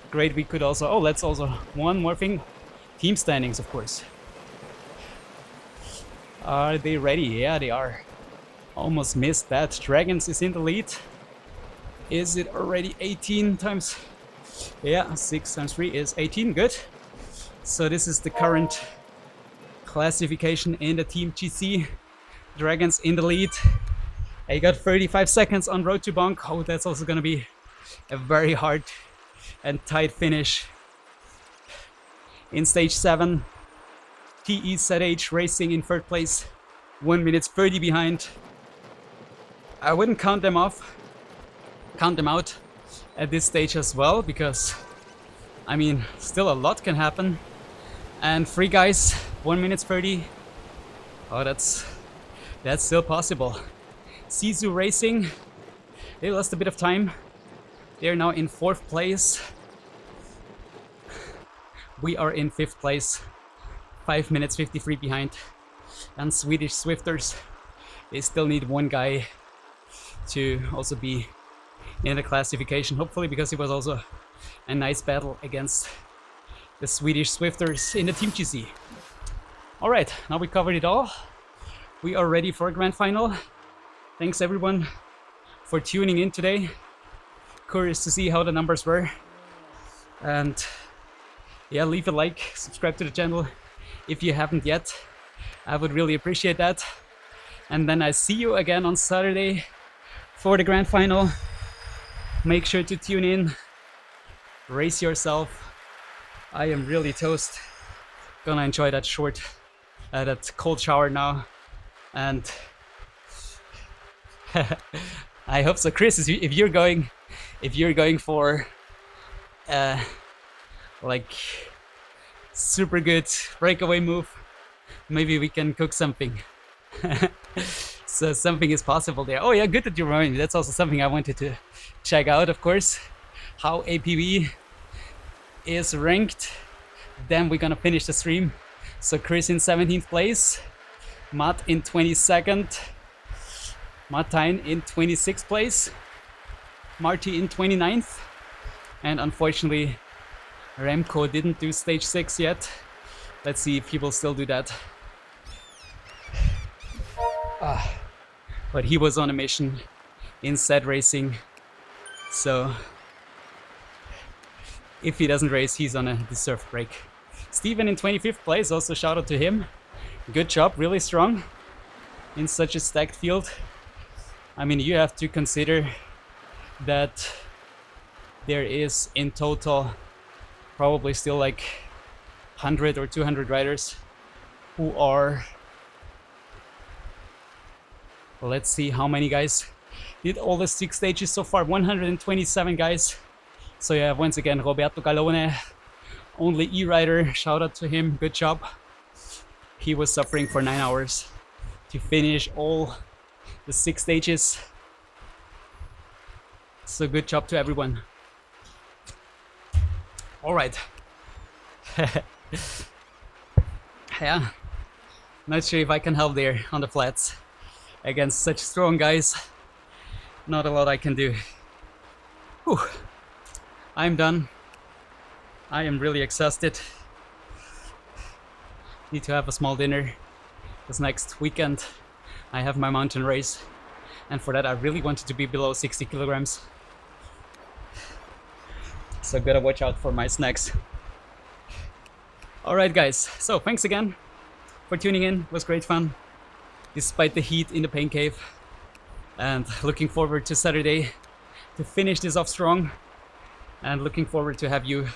Great, we could also, oh, let's also, one more thing, team standings, of course. Are they ready? Yeah, they are. Almost missed that. Dragons is in the lead. Is it already 18 times? Yeah, 6 times 3 is 18, good. So this is the current classification in the Team GC. Dragons in the lead. I got 35 seconds on Road to Bonk. Oh, that's also gonna be a very hard and tight finish. In stage 7, TEZH Racing in third place, 1 minute 30 behind. I wouldn't count them out at this stage as well, because I mean, still a lot can happen. And 3 guys, 1 minute 30. Oh, that's still possible. SISU Racing, they lost a bit of time. They're now in 4th place. We are in 5th place, 5 minutes 53 behind. And Swedish Swifters, they still need 1 guy to also be in the classification, hopefully, because it was also a nice battle against the Swedish Swifters in the Team GC. Alright, now we covered it all. We are ready for a grand final. Thanks everyone for tuning in today. Curious to see how the numbers were. And yeah, leave a like, subscribe to the channel if you haven't yet. I would really appreciate that. And then I see you again on Saturday for the grand final. Make sure to tune in. Race yourself. I am really toast. Gonna enjoy that that cold shower now. And I hope so, Chris. If you're going for like super good breakaway move, maybe we can cook something. So something is possible there. Oh yeah, good that you reminded me. That's also something I wanted to check out, of course. How APV is ranked. Then we're gonna finish the stream. So Chris in 17th place, Matt in 22nd, Martijn in 26th place, Marty in 29th, and unfortunately Remco didn't do stage 6 yet. Let's see if he will still do that. But he was on a mission in SISU Racing, so if he doesn't race, he's on a deserved break. Steven in 25th place, also shout out to him. Good job, really strong in such a stacked field. I mean, you have to consider that there is in total probably still like 100 or 200 riders who are, let's see how many guys did all the 6 stages so far. 127 guys. So yeah, once again, Roberto Gallone, only E-rider, shout out to him, good job. He was suffering for 9 hours to finish all the 6 stages. So good job to everyone. All right. Yeah, Not sure if I can help there on the flats. Against such strong guys, not a lot I can do. Whew. I'm done. I am really exhausted. Need to have a small dinner. This next weekend I have my mountain race, and for that I really wanted to be below 60 kilograms. So gotta watch out for my snacks. Alright guys, so thanks again for tuning in. It was great fun despite the heat in the pain cave, and looking forward to Saturday to finish this off strong, and looking forward to have you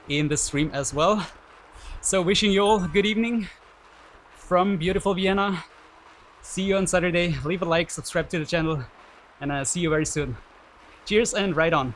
in the stream as well. So wishing you all a good evening from beautiful Vienna. See you on Saturday. Leave a like, subscribe to the channel, and see you very soon. Cheers and ride on.